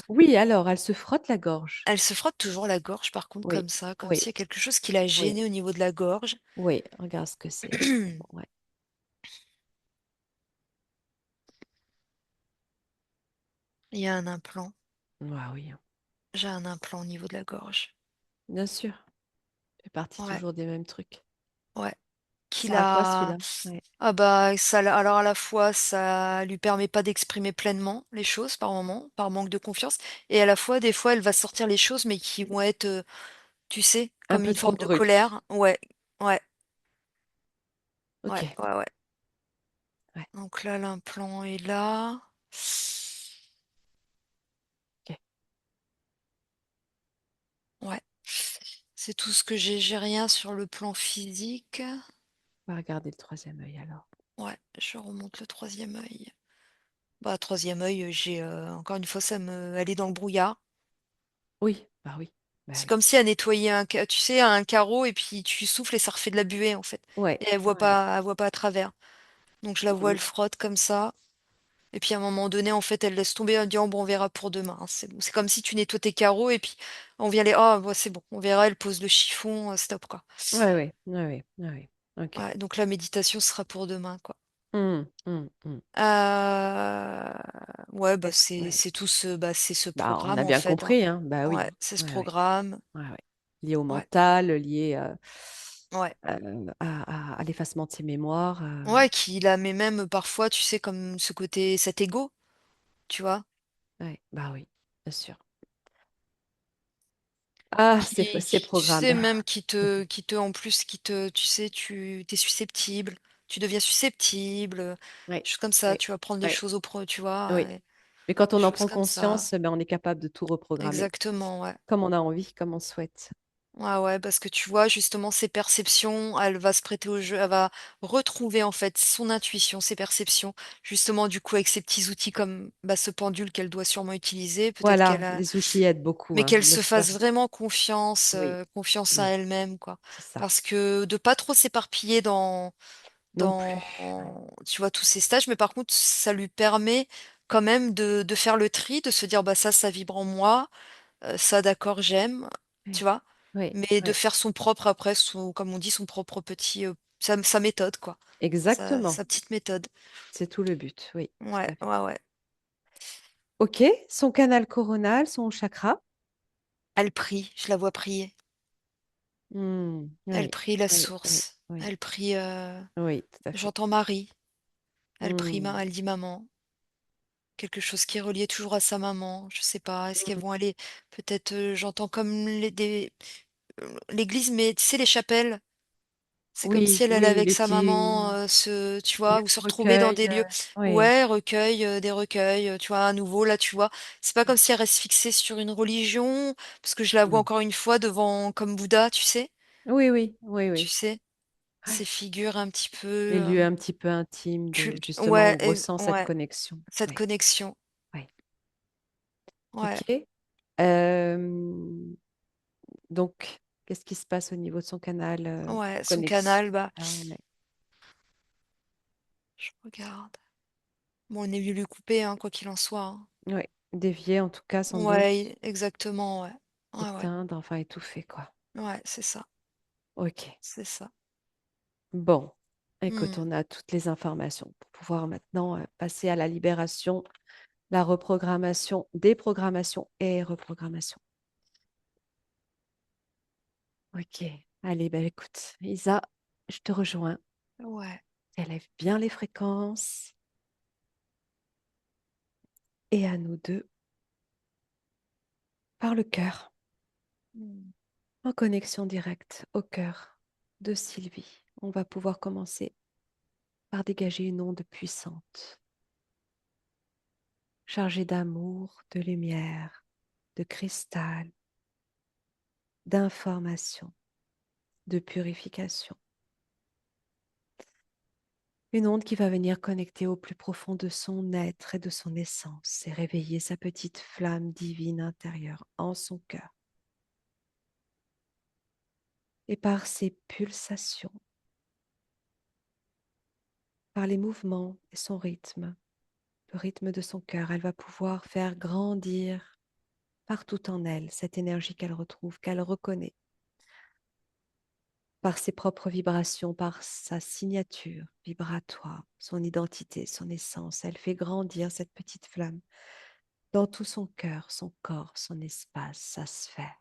Oui, alors, elle se frotte la gorge. Elle se frotte toujours la gorge, par contre, Oui, comme ça, comme oui, s'il y a quelque chose qui l'a oui, gênée au niveau de la gorge. oui. Regarde ce que c'est en ce moment. Ouais. Il y a un implant. Ah oui, hein. J'ai un implant au niveau de la gorge. Bien sûr. Fait partie Ouais, toujours des mêmes trucs. ouais. Il Qu'il sert à quoi a. celui-là? Ouais. Ah bah, ça, alors à la fois, ça lui permet pas d'exprimer pleinement les choses par moment, par manque de confiance, et à la fois, des fois, elle va sortir les choses, mais qui vont être, tu sais, Un comme peu une trop forme de brut. colère. Ouais, ouais, Ok. ouais, ouais, ouais. Ouais. Donc là, l'implant est là. Ok. Ouais. C'est tout ce que j'ai rien sur le plan physique. On va regarder le troisième œil alors. Ouais, je remonte le troisième œil. Bah, troisième œil, j'ai encore une fois, elle est dans le brouillard. Oui, bah oui. Bah C'est oui. comme si elle nettoyait tu sais, un carreau et puis tu souffles et ça refait de la buée en fait. Ouais, Et ouais. elle voit pas à travers. Donc je la vois, Mhm. elle frotte comme ça. Et puis à un moment donné, en fait, elle laisse tomber, elle dit, oh, bon, on verra pour demain, hein, c'est bon. C'est comme si tu nettoies tes carreaux et puis on vient les, oh, bah, c'est bon, on verra, elle pose le chiffon, stop quoi. Ouais, ouais, ouais, ouais, ouais, ouais. Ok. Ouais, donc la méditation sera pour demain quoi. Mm. Euh, Ouais, bah Ouais. c'est ce Bah, on programme a en bien fait, hein. compris, hein. Bah Ouais, oui. c'est ce Ouais, ouais, programme. ouais, ouais. Lié au Ouais, mental, lié ouais. à l'effacement de ses mémoires. Ouais, qui la met même parfois, tu sais, comme ce côté, cet ego, tu vois. Ouais, bah oui, bien sûr. Ah, c'est Tu sais programmé. même en plus, tu sais, tu es susceptible, tu deviens susceptible, Oui, choses comme ça, oui, tu vas prendre les oui, choses tu vois, oui. Mais quand des on en choses prend comme ça. conscience, ben, on est capable de tout reprogrammer, Exactement, ouais. comme on a envie, comme on souhaite. Ouais, ouais, parce que tu vois, justement, ses perceptions, elle va se prêter au jeu, elle va retrouver en fait son intuition, ses perceptions, justement, du coup, avec ces petits outils comme bah, ce pendule qu'elle doit sûrement utiliser, peut-être qu'elle Voilà, a, les outils aident beaucoup, mais hein. qu'elle Le se fasse faire, vraiment confiance, oui, confiance à oui, elle-même, quoi. c'est ça. Parce que de pas trop s'éparpiller Non plus. tu vois, tous ces stages, mais par contre, ça lui permet quand même de faire le tri, de se dire, bah ça vibre en moi, ça d'accord, j'aime, tu Oui, vois? oui, Mais de oui. faire son propre après, son comme on dit, son propre petit, sa méthode quoi, Exactement. sa petite méthode. C'est tout le but. Oui, tout Ouais, à fait. ouais, ouais. OK, son canal coronal, son chakra. Elle prie, je la vois prier. Elle Oui, prie la oui, oui, source. oui, Elle prie, oui, tout à fait. j'entends Marie. Elle prie, Mmh. elle dit: «Maman». Quelque chose qui est relié toujours à sa maman, je sais pas. Est-ce qu'elles Mmh. vont aller peut-être, j'entends comme l'église, mais tu sais les chapelles? C'est comme si Oui, elle allait oui, avec les sa petits maman, tu les vois? Ou petits se retrouver dans recueils, des lieux oui. ouais, recueils, des recueils, tu vois? À nouveau là, tu vois? C'est pas comme si elle reste fixée sur une religion, parce que je la vois Non. encore une fois devant comme Bouddha, tu sais? Oui, oui, oui, Tu oui. sais? Ces Ouais. figures un petit Les peu, lieux un petit peu intimes de culte justement, ouais on ressent cette ouais, connexion. cette Oui, connexion. oui. Ouais, OK. Hem, donc qu'est-ce qui se passe au niveau de son canal, ouais, son connexion? canal, bah, Ah ouais. je regarde. Bon, on est venu lui couper, hein, quoi qu'il en soit, hein. Ouais, dévié en tout cas sans doute, Ouais, exactement, ouais. Ouais, ouais. éteindre, enfin étouffer quoi. Ouais, c'est ça, OK. c'est ça. Bon, écoute, Mmh. on a toutes les informations pour pouvoir maintenant, passer à la libération, la reprogrammation, déprogrammation et reprogrammation. OK. Allez, ben écoute, Isa, je te rejoins. Ouais. Élève bien les fréquences et à nous 2 par le cœur, Mmh. en connexion directe au cœur de Sylvie. On va pouvoir commencer par dégager une onde puissante, chargée d'amour, de lumière, de cristal, d'information, de purification. Une onde qui va venir connecter au plus profond de son être et de son essence et réveiller sa petite flamme divine intérieure en son cœur. Et par ses pulsations, par les mouvements et son rythme, le rythme de son cœur, elle va pouvoir faire grandir partout en elle cette énergie qu'elle retrouve, qu'elle reconnaît, par ses propres vibrations, par sa signature vibratoire, son identité, son essence. Elle fait grandir cette petite flamme dans tout son cœur, son corps, son espace, sa sphère.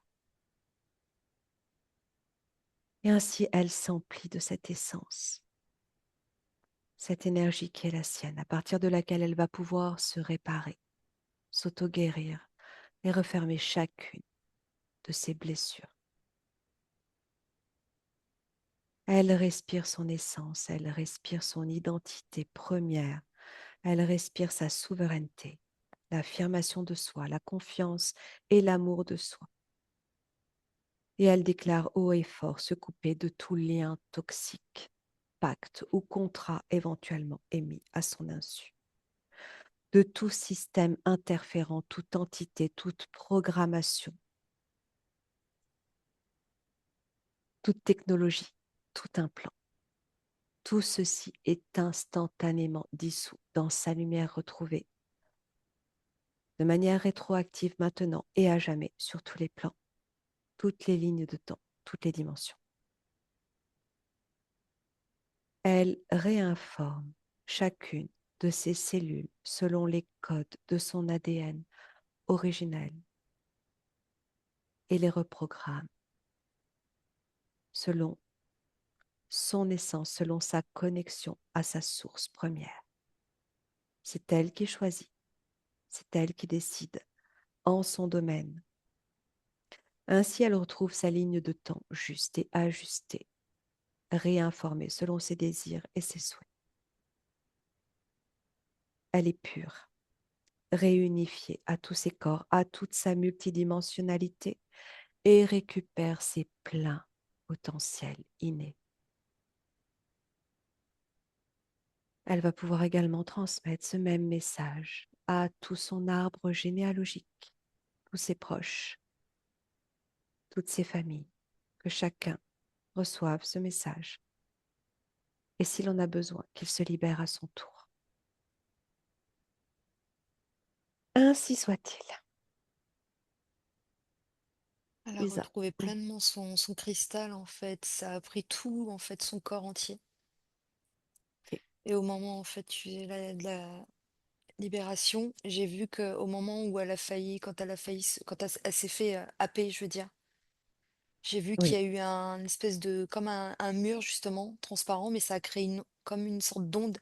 Et ainsi, elle s'emplit de cette essence, cette énergie qui est la sienne, à partir de laquelle elle va pouvoir se réparer, s'auto-guérir et refermer chacune de ses blessures. Elle respire son essence, elle respire son identité première, elle respire sa souveraineté, l'affirmation de soi, la confiance et l'amour de soi. Et elle déclare haut et fort se couper de tout lien toxique, pacte ou contrat éventuellement émis à son insu, de tout système interférent, toute entité, toute programmation, toute technologie, tout implant. Tout ceci est instantanément dissous dans sa lumière retrouvée, de manière rétroactive maintenant et à jamais sur tous les plans, toutes les lignes de temps, toutes les dimensions. Elle réinforme chacune de ses cellules selon les codes de son ADN originel et les reprogramme selon son essence, selon sa connexion à sa source première. C'est elle qui choisit, c'est elle qui décide en son domaine Ainsi, elle retrouve sa ligne de temps juste et ajustée, réinformée selon ses désirs et ses souhaits. Elle est pure, réunifiée à tous ses corps, à toute sa multidimensionnalité et récupère ses pleins potentiels innés. Elle va pouvoir également transmettre ce même message à tout son arbre généalogique, tous ses proches, toutes ses familles, que chacun reçoive ce message. Et s'il en a besoin, qu'il se libère à son tour. Ainsi soit-il. Elle a Lisa. retrouvé Mm. pleinement son cristal, en fait. Ça a pris tout, en fait, son corps entier. Ok. Et au moment, en fait, de la libération, j'ai vu qu'au moment où elle a failli, quand elle a failli, quand elle s'est fait happer, je veux dire, j'ai vu qu'il Oui. y a eu un espèce de, comme un mur, justement, transparent, mais ça a créé comme une sorte d'onde,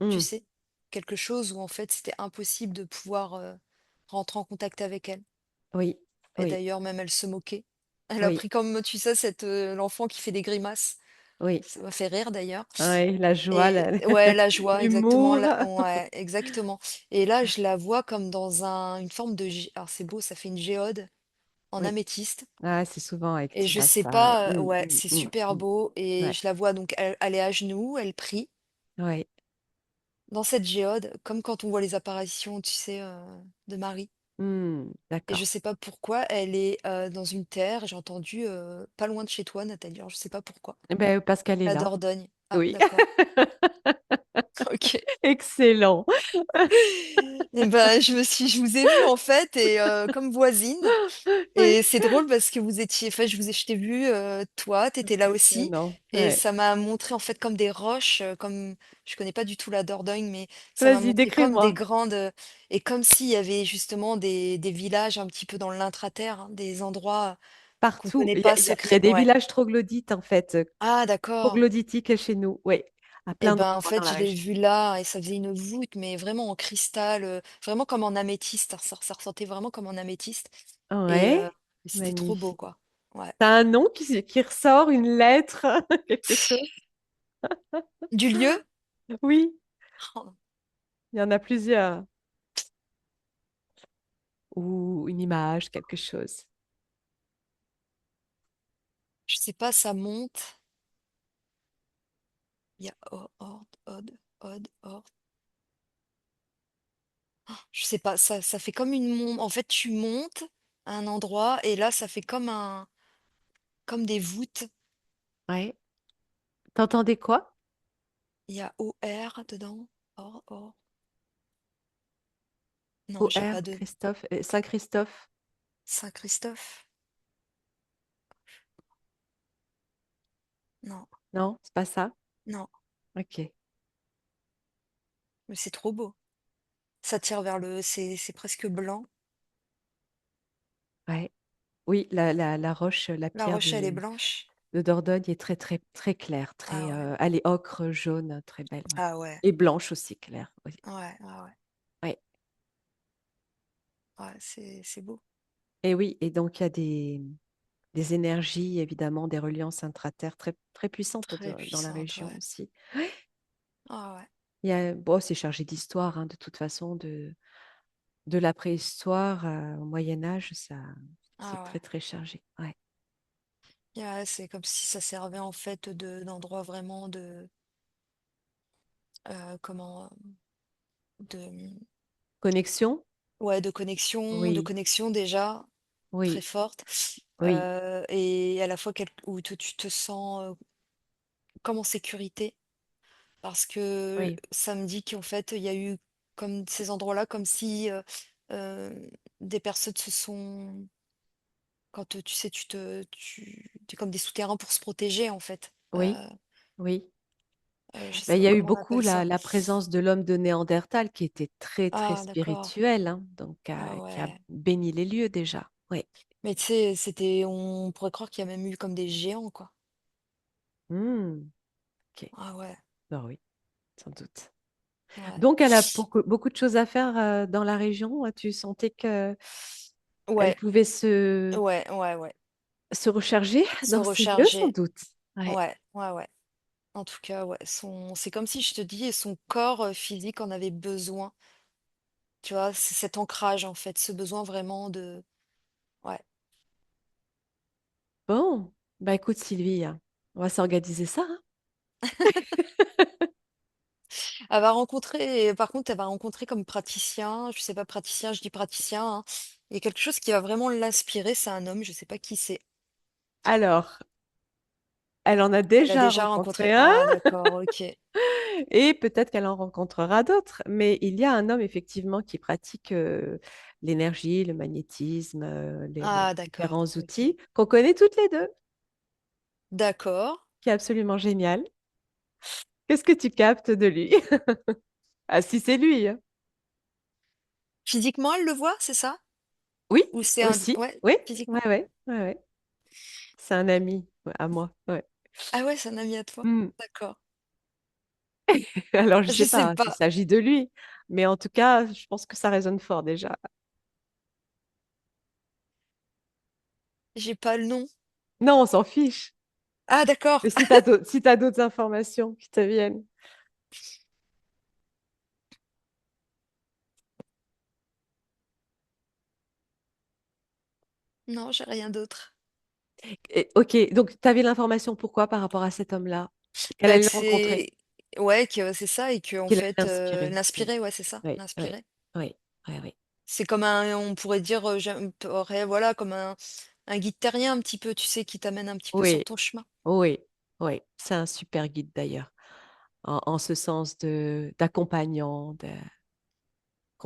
tu Mm. sais, quelque chose où, en fait, c'était impossible de pouvoir rentrer en contact avec elle. Oui. Et Oui. d'ailleurs, même elle se moquait. Elle a Oui. pris comme, tu sais, l'enfant qui fait des grimaces. Oui. Ça m'a fait rire d'ailleurs. Oui. La joie, Et ouais, la joie, exactement. l'humour. Ouais, exactement. Et là, je la vois comme dans une forme de. Alors c'est beau, ça fait une géode en Oui. améthyste. Ah, c'est souvent avec Et je sais ça. Ouais. pas, Mm, ouais, mm, c'est mm, super mm. beau. Et Ouais. je la vois donc, elle est à genoux, elle prie Ouais. dans cette géode, comme quand on voit les apparitions, tu sais, de Marie. Mm. Et je D'accord. sais pas pourquoi, elle est dans une terre, j'ai entendu pas loin de chez toi, Nathalie. Alors je sais pas pourquoi. Eh ben, parce qu'elle est La là. Dordogne. Ah, Oui. d'accord. Ok. Excellent. Et ben, je vous ai vu en fait, et comme voisine. Oui. Et c'est drôle parce que vous étiez, enfin, je t'ai vu, toi, t'étais là aussi. Impressionnant. Et Ouais. ça m'a montré en fait comme des roches, comme, je connais pas du tout la Dordogne, mais ça m'a Vas-y, montré comme des décris-moi. grandes, et comme s'il y avait justement des villages un petit peu dans l'intraterre, hein, des endroits qu'on Partout. connaît Il y a, pas il y a- il y a secrets. des Ouais. villages troglodytes, en fait, Ah, d'accord. troglodytiques chez nous. Oui, à Et plein ben, en d'endroits dans fait, la je l'ai région. vu là et ça faisait une voûte, mais vraiment en cristal, vraiment comme en améthyste. Ça ressortait vraiment comme en améthyste. Et Ouais, c'était trop beau, magnifique. quoi. Ouais. T'as un nom qui ressort, une lettre, quelque chose? Du lieu? Oui, Oh, il y en a plusieurs. Ou une image, quelque chose. je sais pas, ça monte. Il y a Ode. Je sais pas, ça fait comme En fait, tu montes à un endroit et là, ça fait comme des voûtes. Ouais. T'entendais quoi? Il y a OR dedans. Or. Non, j'ai OR, pas de Christophe, Saint-Christophe? Saint-Christophe. Non, Non, c'est pas ça? non, Ok. mais c'est trop beau. Ça tire vers c'est presque blanc. Ouais. Oui, la roche, la La pierre roche, elle est blanche. de Dordogne est très, très, très claire. Ah ouais. Elle est ocre, jaune, très belle. Ouais. Ah ouais. Et blanche aussi, claire. Oui. Ouais, ouais, ouais. Ouais. Ouais, c'est beau. Et oui, et donc il y a des énergies, évidemment, des reliances intraterres très, très puissantes Très dans la puissante, région ouais. aussi. Ah ouais. Bon, c'est chargé d'histoire, hein, de toute façon, de la préhistoire au Moyen Âge, ça, c'est Ah ouais. très, très chargé. Ouais. Ouais, c'est comme si ça servait en fait d'endroit vraiment comment, de, Connexion? ouais, de Oui, connexion déjà très oui, forte, oui, et à la fois où tu te sens comme en sécurité, parce que oui, ça me dit qu'en fait il y a eu comme ces endroits-là, comme si des personnes se sont, quand tu sais, t'es comme des souterrains pour se protéger en fait. oui, oui. Je Ben, sais il pas y a eu comment on beaucoup appelle ça. la présence de l'homme de Néandertal qui était très, très Ah, d'accord. spirituel, hein, donc Ah qui a ouais. béni les lieux déjà. Oui. Mais tu sais, on pourrait croire qu'il y a même eu comme des géants, quoi. Hmm, ok. Ah ouais, Ben oui, sans doute. ouais. Donc, elle a beaucoup de choses à faire dans la région. Tu sentais que... Elle Ouais, pouvait se ouais, ouais, ouais. se recharger Se dans ces lieux sans recharger. doute. Ouais. Ouais, ouais, ouais. En tout cas, ouais, c'est comme si je te dis, son corps, physique en avait besoin. Tu vois? C'est cet ancrage, en fait, ce besoin vraiment de ouais. Bon, bah, écoute Sylvie, on va s'organiser ça, hein. Elle va rencontrer par contre, elle va rencontrer comme praticien, je sais pas praticien, je dis praticien, hein. Il y a quelque chose qui va vraiment l'inspirer, c'est un homme, je sais pas qui c'est. Alors, elle en a Elle a déjà déjà rencontré rencontré un ah d'accord, OK. et peut-être qu'elle en rencontrera d'autres, mais il y a un homme effectivement qui pratique, l'énergie, le magnétisme, les Ah d'accord, différents OK. outils qu'on connaît toutes les 2, D'accord. qui est absolument génial. Qu'est-ce que tu captes de lui? Ah si c'est lui, hein. Physiquement, elle le voit, c'est ça? Oui, Ou c'est un aussi, ouais, oui, ouais, physiquement? ouais, ouais, ouais. C'est un ami, ouais, à moi, ouais. Ah ouais, c'est un ami à toi? Mmh. D'accord. Alors je Je sais sais pas s'il pas, s'agit de lui, mais en tout cas, je pense que ça résonne fort déjà. j'ai pas le nom. Non, on s'en fiche. Ah d'accord! Mais si tu d'autres informations qui te viennent. Non, j'ai rien d'autre. Et OK, donc tu avais l'information pourquoi par rapport à cet homme-là? Qu'elle Bah, allait que le rencontrer? c'est ouais, que c'est ça et qu'en Qu'il allait fait, l'inspirer? Mmh. l'inspirer, ouais, c'est ça, Oui, oui, l'inspirer. oui, oui, oui. C'est comme un on pourrait dire, voilà, comme un guide terrien un petit peu, tu sais, qui t'amène un petit peu sur Oui, ton chemin. oui, oui. C'est un super guide d'ailleurs, en ce sens de d'accompagnant, de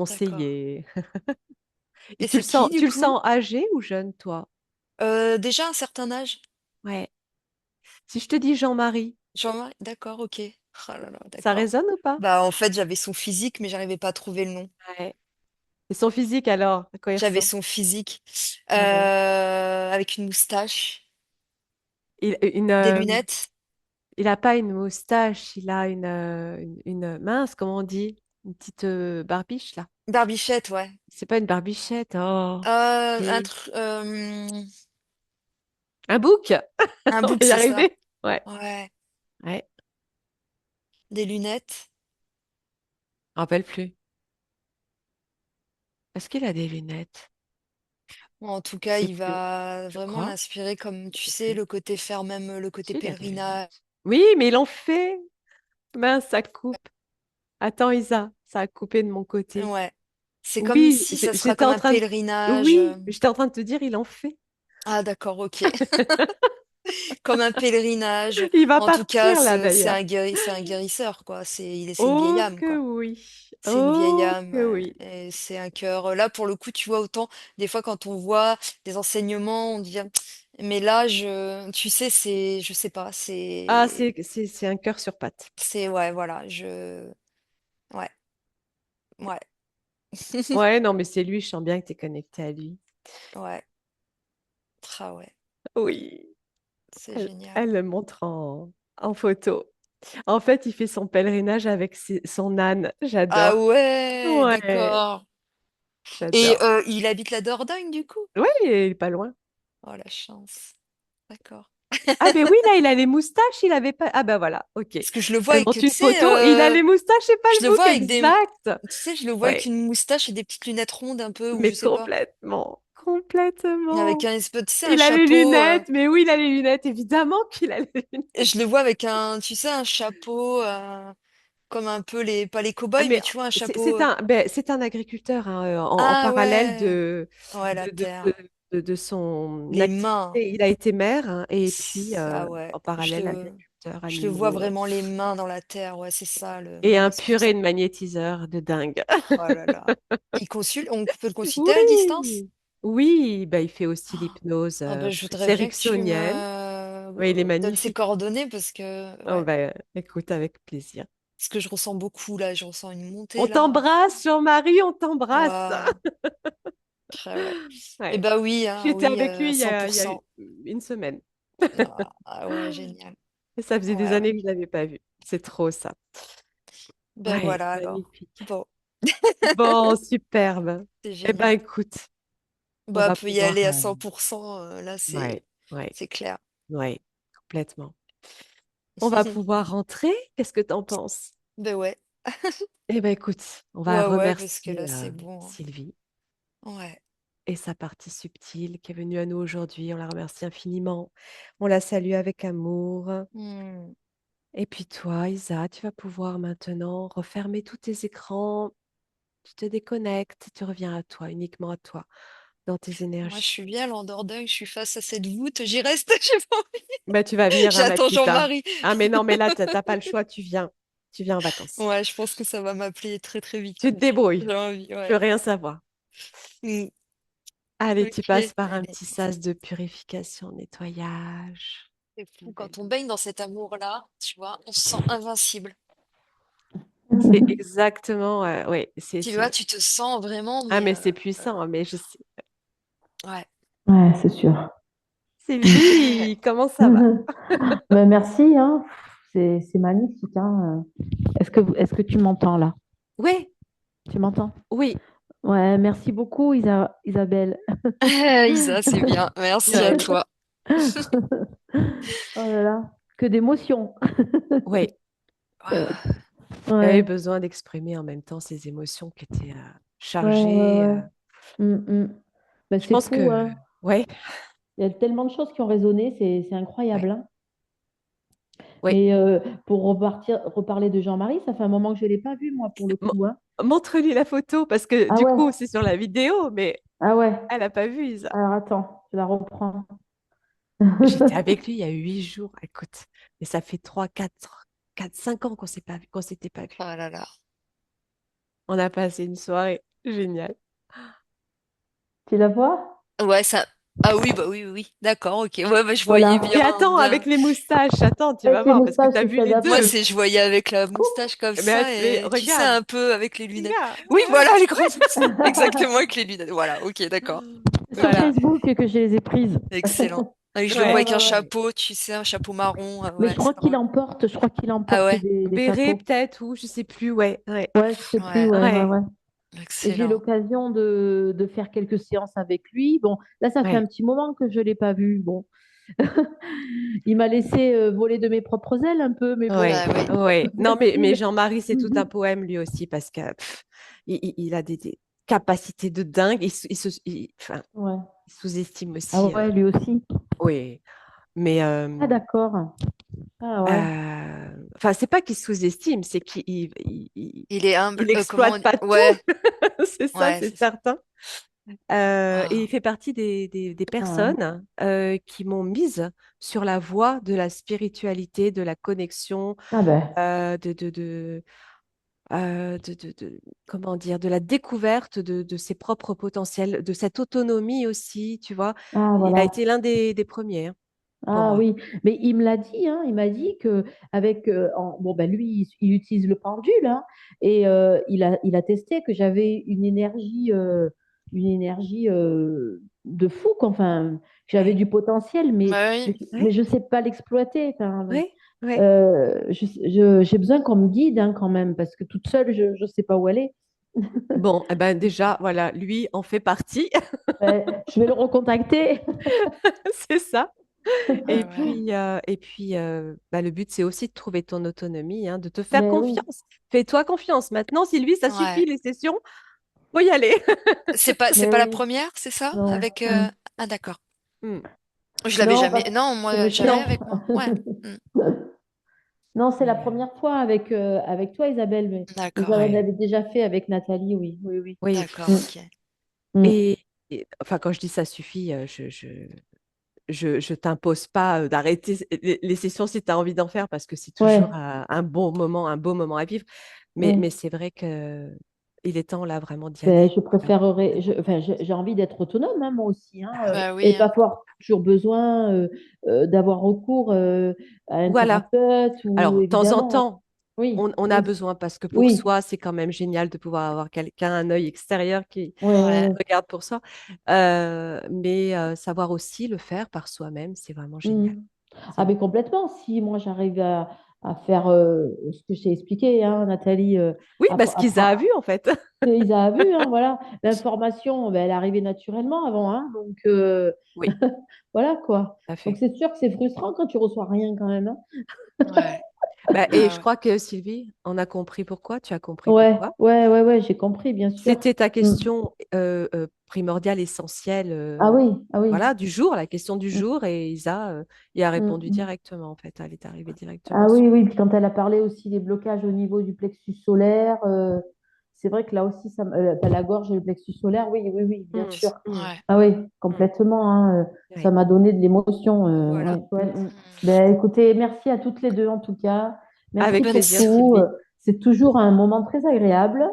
D'accord. conseiller. Et Et c'est qui du tu le coup? sens âgé ou jeune, toi? Déjà un certain âge? Ouais. Si je te dis Jean-Marie, Jean-Marie? D'accord, OK. Oh là là, ça d'accord. résonne ou pas? Bah, en fait, j'avais son physique, mais j'arrivais pas à trouver le nom. Ouais. Et son physique alors, à quoi il J'avais ressemble? son physique, Ouais. avec une moustache, Une, des lunettes, il a pas une moustache, il a mince, comment on dit? Une petite, barbiche là. barbichette, ouais. C'est pas une barbichette, oh, Un si. tru Un bouc! un On bouc, va y c'est ça. arriver. Ouais, Ouais, ouais, des lunettes. je me rappelle plus. Est-ce qu'il a des lunettes? Bon, en tout Je cas, sais il plus. va Je vraiment crois, l'inspirer comme, je tu sais sais, plus. le côté faire même le côté Si, il a des pèlerinage. lunettes. Oui, mais il en fait. Mince, ça coupe. Attends, Isa, ça a coupé de mon côté. Ouais. C'est comme Oui, si ça sera j'étais comme en un train de... pèlerinage. Oui, j'étais en train de te dire, il en fait. Ah d'accord, OK. Comme un pèlerinage. Il va En tout cas, partir là d'ailleurs. c'est un guérisseur, quoi. C'est une vieille Oh âme, que quoi. oui. C'est une vieille Oh âme, que oui. et c'est un cœur, là, pour le coup, tu vois, autant des fois quand on voit des enseignements, on dit: mais là, je tu sais, c'est je sais pas, Ah, c'est un cœur sur pattes. c'est ouais, voilà, je ouais, ouais, Ouais, non, mais c'est lui, je sens bien que tu es connecté à lui. ouais. Ah ouais, Oui, c'est génial. elle le montre en photo. En fait, il fait son pèlerinage avec son âne. Ah J'adore. ouais, Ouais, d'accord et j'adore. il habite la Dordogne, du coup? Ouais, il est pas loin. Oh, la chance. D'accord. Ah, ben oui, là, il a les moustaches, il avait pas. Ah, ben voilà, ok. Parce que je le vois Elle avec, montre tu une sais, photo, il a les moustaches et pas je le le vois bouc, avec des exact. tu sais, je le vois avec Ouais, une moustache et des petites lunettes rondes un peu ou je mais sais pas. complètement, Avec complètement. un espèce tu sais, un Il a les chapeau, lunettes, mais oui, il a les lunettes, évidemment qu'il a les et lunettes. je le vois avec un tu sais, un chapeau, comme un peu les pas les Ah, cow-boys, mais mais tu vois, un chapeau, c'est un agriculteur hein, en ah parallèle ouais! Ouais, la terre, de son les activité. mains. Il a été maire hein, et puis Ah ouais, en parallèle agriculteur, je le vois animaux vraiment les mains dans la terre, ouais, c'est ça le et ouais, un c'est pour purée ça. de magnétiseur de dingue. Oh là là. Il consulte on peut le consulter à distance? Oui, oui, bah, il fait aussi l'hypnose, Ah bah, je voudrais bien que tu ericksonienne. Oui, il est me donnes ses magnifique. coordonnées parce que Oh, ouais, bah, écoute, avec plaisir. parce que je ressens beaucoup là, je ressens une On montée là. t'embrasse, Jean-Marie, on t'embrasse. Waouh! Très ouais. Et Ouais. bah oui, hein, J'étais oui, avec lui à il y cent a, pour cent. une semaine. Ah, ah ouais, génial. Et ça faisait des Ouais, ouais. années que je ne l'avais pas vu. C'est trop ça. Ben Ouais, voilà alors. magnifique. Bon, Bon, superbe. c'est Eh ben, génial. écoute, On Bah, va peut y pouvoir, aller à 100 là, ouais, ouais, c'est clair. ouais, complètement. On va pouvoir rentrer. Qu'est-ce que tu en penses? Beh, ouais. Eh ben, écoute, on va Ouais, ouais, parce que remercier, là, c'est bon, hein. Sylvie Ouais. et sa partie subtile qui est venue à nous aujourd'hui. On la remercie infiniment. On la salue avec amour. Mmh. Et puis toi, Isa, tu vas pouvoir maintenant refermer tous tes écrans, tu te déconnectes, tu reviens à toi, uniquement à toi, dans tes Moi, je énergies. suis bien là en Dordogne, je suis face à cette voûte, j'y reste, j'ai pas envie. Bah, tu vas venir, hein, ma J'attends petite, hein. Jean-Marie. Ah, mais non, mais là, t'as pas le choix, tu viens. Tu viens en vacances. Ouais, je pense que ça va m'appeler très, très vite, Tu te là. débrouilles. J'ai envie, Je veux ouais. rien savoir. Mmh. Allez, tu passes OK, par un allez. petit sas de purification, nettoyage. C'est fou, quand on baigne dans cet amour-là, tu vois, on se sent invincible. C'est exactement, ouais, Tu vois, tu te sens vraiment, ah, mais mais c'est puissant, hein, mais je sais. ouais. Ouais, c'est sûr. Sylvie, comment ça va? Ben, merci, hein. C'est magnifique, hein. Est-ce que tu m'entends là? Oui, Tu m'entends? oui, Ouais, merci beaucoup, Isabelle. Isa, c'est bien. Merci à ouais, toi. Oh là là, que d'émotions. ouais. Ah, J'avais Ouais, besoin d'exprimer en même temps ces émotions qui étaient ouais, ouais, chargées. ouais. Ben, Je c'est pense fou, que, hein. ouais, Il y a tellement de choses qui ont résonné, c'est ouais, incroyable, hein. ouais. Mais pour reparler de Jean-Marie, ça fait un moment que je ne l'ai pas vu, moi, pour le Mon- coup, hein. Montre-lui la photo parce que Ah du ouais, coup, c'est sur la vidéo, mais ah ouais. elle n'a pas vu Isa. Alors attends, je la reprends. J'étais avec lui il y a 8 jours, écoute. Et ça fait 5 ans qu'on s'est pas vu, qu'on s'était pas vu. oh là là. On a passé une soirée géniale. Tu la vois? Ouais, ça. Ah oui, bah oui, oui, oui. D'accord, ok. Ouais, bah, je voyais Voilà. bien, Mais attends, avec bien. les moustaches, attends, tu vas Avec les voir parce que moustaches, tu as il vu fait les Moi, deux. adapter. je voyais avec la moustache comme ça Mais et tu sais, regarde, un peu avec les lunettes. regarde. Oui, voilà, les grandes lunettes. Exactement, avec les lunettes. Voilà, ok, d'accord. C'est sur Voilà, Facebook que je les ai prises. Excellent. Ah oui, je le vois Ouais, ouais. avec ouais, un ouais. chapeau, tu sais, un chapeau marron. Mais Ouais, c'est drôle. je crois qu'il Ah emporte ouais, des Béret chapeaux. peut-être ou je sais plus, ouais, ouais, Ouais, je sais plus, ouais, ouais, ouais, ouais, ouais. Et j'ai eu excellent. l'occasion de faire quelques séances avec lui. Bon, là, ça fait ouais, un petit moment que je ne l'ai pas vu. Bon, il m'a laissé voler de mes propres ailes un peu, mais bon. ouais, Bah oui. ouais. Non, mais Facile. Jean-Marie, c'est tout un Mhm. poème lui aussi parce que il a des capacités de dingue. Enfin, Ouais. il sous-estime Ah aussi. ouais, lui aussi. Oui, mais Ah d'accord. Ah ouais. enfin, c'est pas qu'il sous-estime, c'est qu'il Il est humble. il Comment exploite pas tout. Ouais, C'est ça, ouais, c'est c'est ça. certain. Et il Waouh. fait partie des Ah ouais. personnes qui m'ont mise sur la voie de la spiritualité, de la connexion, Ah ben. euh, de, de, de, comment dire, de la découverte de ses propres potentiels, de cette autonomie aussi, tu vois. Ah Il a voilà. été l'un des premiers hein, pour Ah moi. oui, mais il me l'a dit, hein, il m'a dit que avec bon ben lui il utilise le pendule hein, et il a testé que j'avais une énergie de fou quoi, enfin que j'avais Ouais, du potentiel Bah oui. mais ouais, je sais pas l'exploiter. Enfin, ouais, ouais. j'ai besoin qu'on me guide hein, quand même parce que toute seule je sais pas où aller. Bon, eh ben déjà, voilà, lui en fait partie, Ben, je vais le recontacter. c'est ça. Ouais, ouais. Et puis bah, le but, c'est aussi de trouver ton autonomie, hein, de te faire Mais oui, confiance. Fais-toi confiance. Maintenant, Sylvie, ça suffit, Ouais. les sessions, faut y aller. C'est mais pas la oui, première, c'est ça? non. Avec Ah d'accord. Hmm. Je l'avais Non, jamais. Non, c'est moi, vrai que jamais Non, avec moi. Ouais. Mm. non, c'est la mais première fois avec toi, Isabelle, mais j'en D'accord. ouais, avais déjà fait avec Nathalie, oui, oui, oui. oui. D'accord, Mm, ok. mm. Enfin, quand je dis ça suffit, je t'impose pas d'arrêter les sessions si tu as envie d'en faire parce que c'est toujours Ouais, un bon moment, un beau moment à vivre. Mais ouais. c'est vrai que il est temps là vraiment d'y Ben, aller. je préférerais, enfin, j'ai envie d'être autonome, hein, moi aussi, hein, Ah oui. Bah et oui, pas hein. avoir toujours besoin d'avoir recours à un Voilà. thérapeute ou Alors, de temps en évidemment, hein. temps, Oui, on a oui, besoin parce que pour oui, soi, c'est quand même génial de pouvoir avoir quelqu'un, un œil extérieur qui ouais, ouais, Ouais. ouais. regarde pour soi. Mais savoir aussi le faire par soi-même, c'est vraiment génial. Mm. C'est Ah, bon. mais complètement. Si moi j'arrive à faire ce que je t'ai expliqué, hein, Nathalie. Oui, ce qu'ils a vu en fait. Ils a vu, hein, voilà. L'information, ben, elle arrivait naturellement avant, hein, donc Oui, voilà quoi. tout à Donc fait. c'est sûr que c'est frustrant quand tu reçois rien quand même, hein. Ouais. Et Ah je ouais. crois que Sylvie, on a compris pourquoi, tu as compris Ouais, pourquoi. ouais, ouais, ouais, j'ai compris, bien sûr. C'était ta Mm. question primordiale, essentielle, Ah oui, ah oui. voilà, du jour, la question du Mm, jour, et Isa y a mm, répondu mm. directement, en fait. Elle est arrivée directement Ah sur. oui, oui, puis quand elle a parlé aussi des blocages au niveau du plexus solaire, c'est vrai que là aussi, enfin, la gorge et le plexus solaire, oui, oui, oui, bien Mm, sûr. mm, Ouais. Ah oui, mm. complètement, hein, ça Ouais. m'a donné de l'émotion. Voilà. Ouais, ouais. Mm. Ben, écoutez, merci à toutes les deux en tout cas. Merci Avec Bonne pour plaisir, tout. Sylvie. C'est toujours un moment très agréable.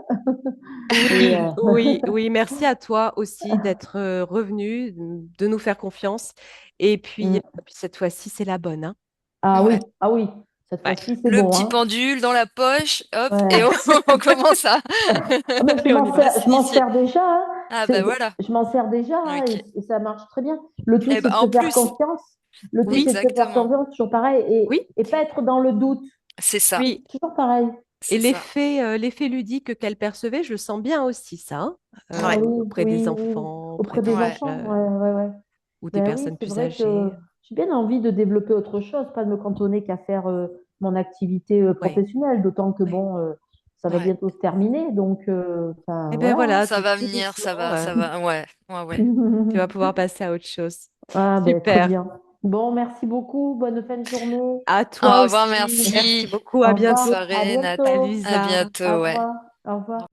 Et, Oui, oui, oui. Merci à toi aussi d'être revenu, de nous faire confiance. Et puis, mm. cette fois-ci, c'est la bonne, hein. Ouais. Ah oui, cette Ouais. fois-ci, c'est Le bon, petit hein. pendule dans la poche, hop, et Ouais. on commence à, Ah, mais Et on y va. à je m'en s'initier. sers déjà, hein. Ah bah voilà. Je m'en sers déjà, hein, Ok. et ça marche très bien. Le tout, Eh c'est ben, de en se faire plus, confiance. Le tout, Oui, c'est de se faire exactement. confiance, toujours pareil, oui, et pas être dans le doute. C'est ça. oui. Toujours pareil. Et C'est ça. l'effet ludique qu'elle percevait, je le sens bien aussi, ça, hein, Ah Ouais. oui, auprès des oui, oui. enfants, auprès Auprès des des Ouais. enfants, jeunes ouais, ouais, ouais. ou des Ben oui, personnes c'est plus vrai que âgées. j'ai bien envie de développer autre chose, pas de me cantonner qu'à faire mon activité Ouais, professionnelle, d'autant que ouais. bon, ça va Ouais. bientôt se terminer, donc enfin Eh bien voilà, voilà, Ça va tout venir, doucement, ça va. Ouais. Ouais, ouais. tu vas pouvoir passer à autre chose. Ah ben très Super. bien. Bon, merci beaucoup, bonne fin de journée. À toi Au revoir, aussi. Merci merci. beaucoup. À Au Bonne revoir, bientôt. à soirée, Nat. Salut, bientôt. À Isa. Au bientôt, ouais. revoir, au revoir.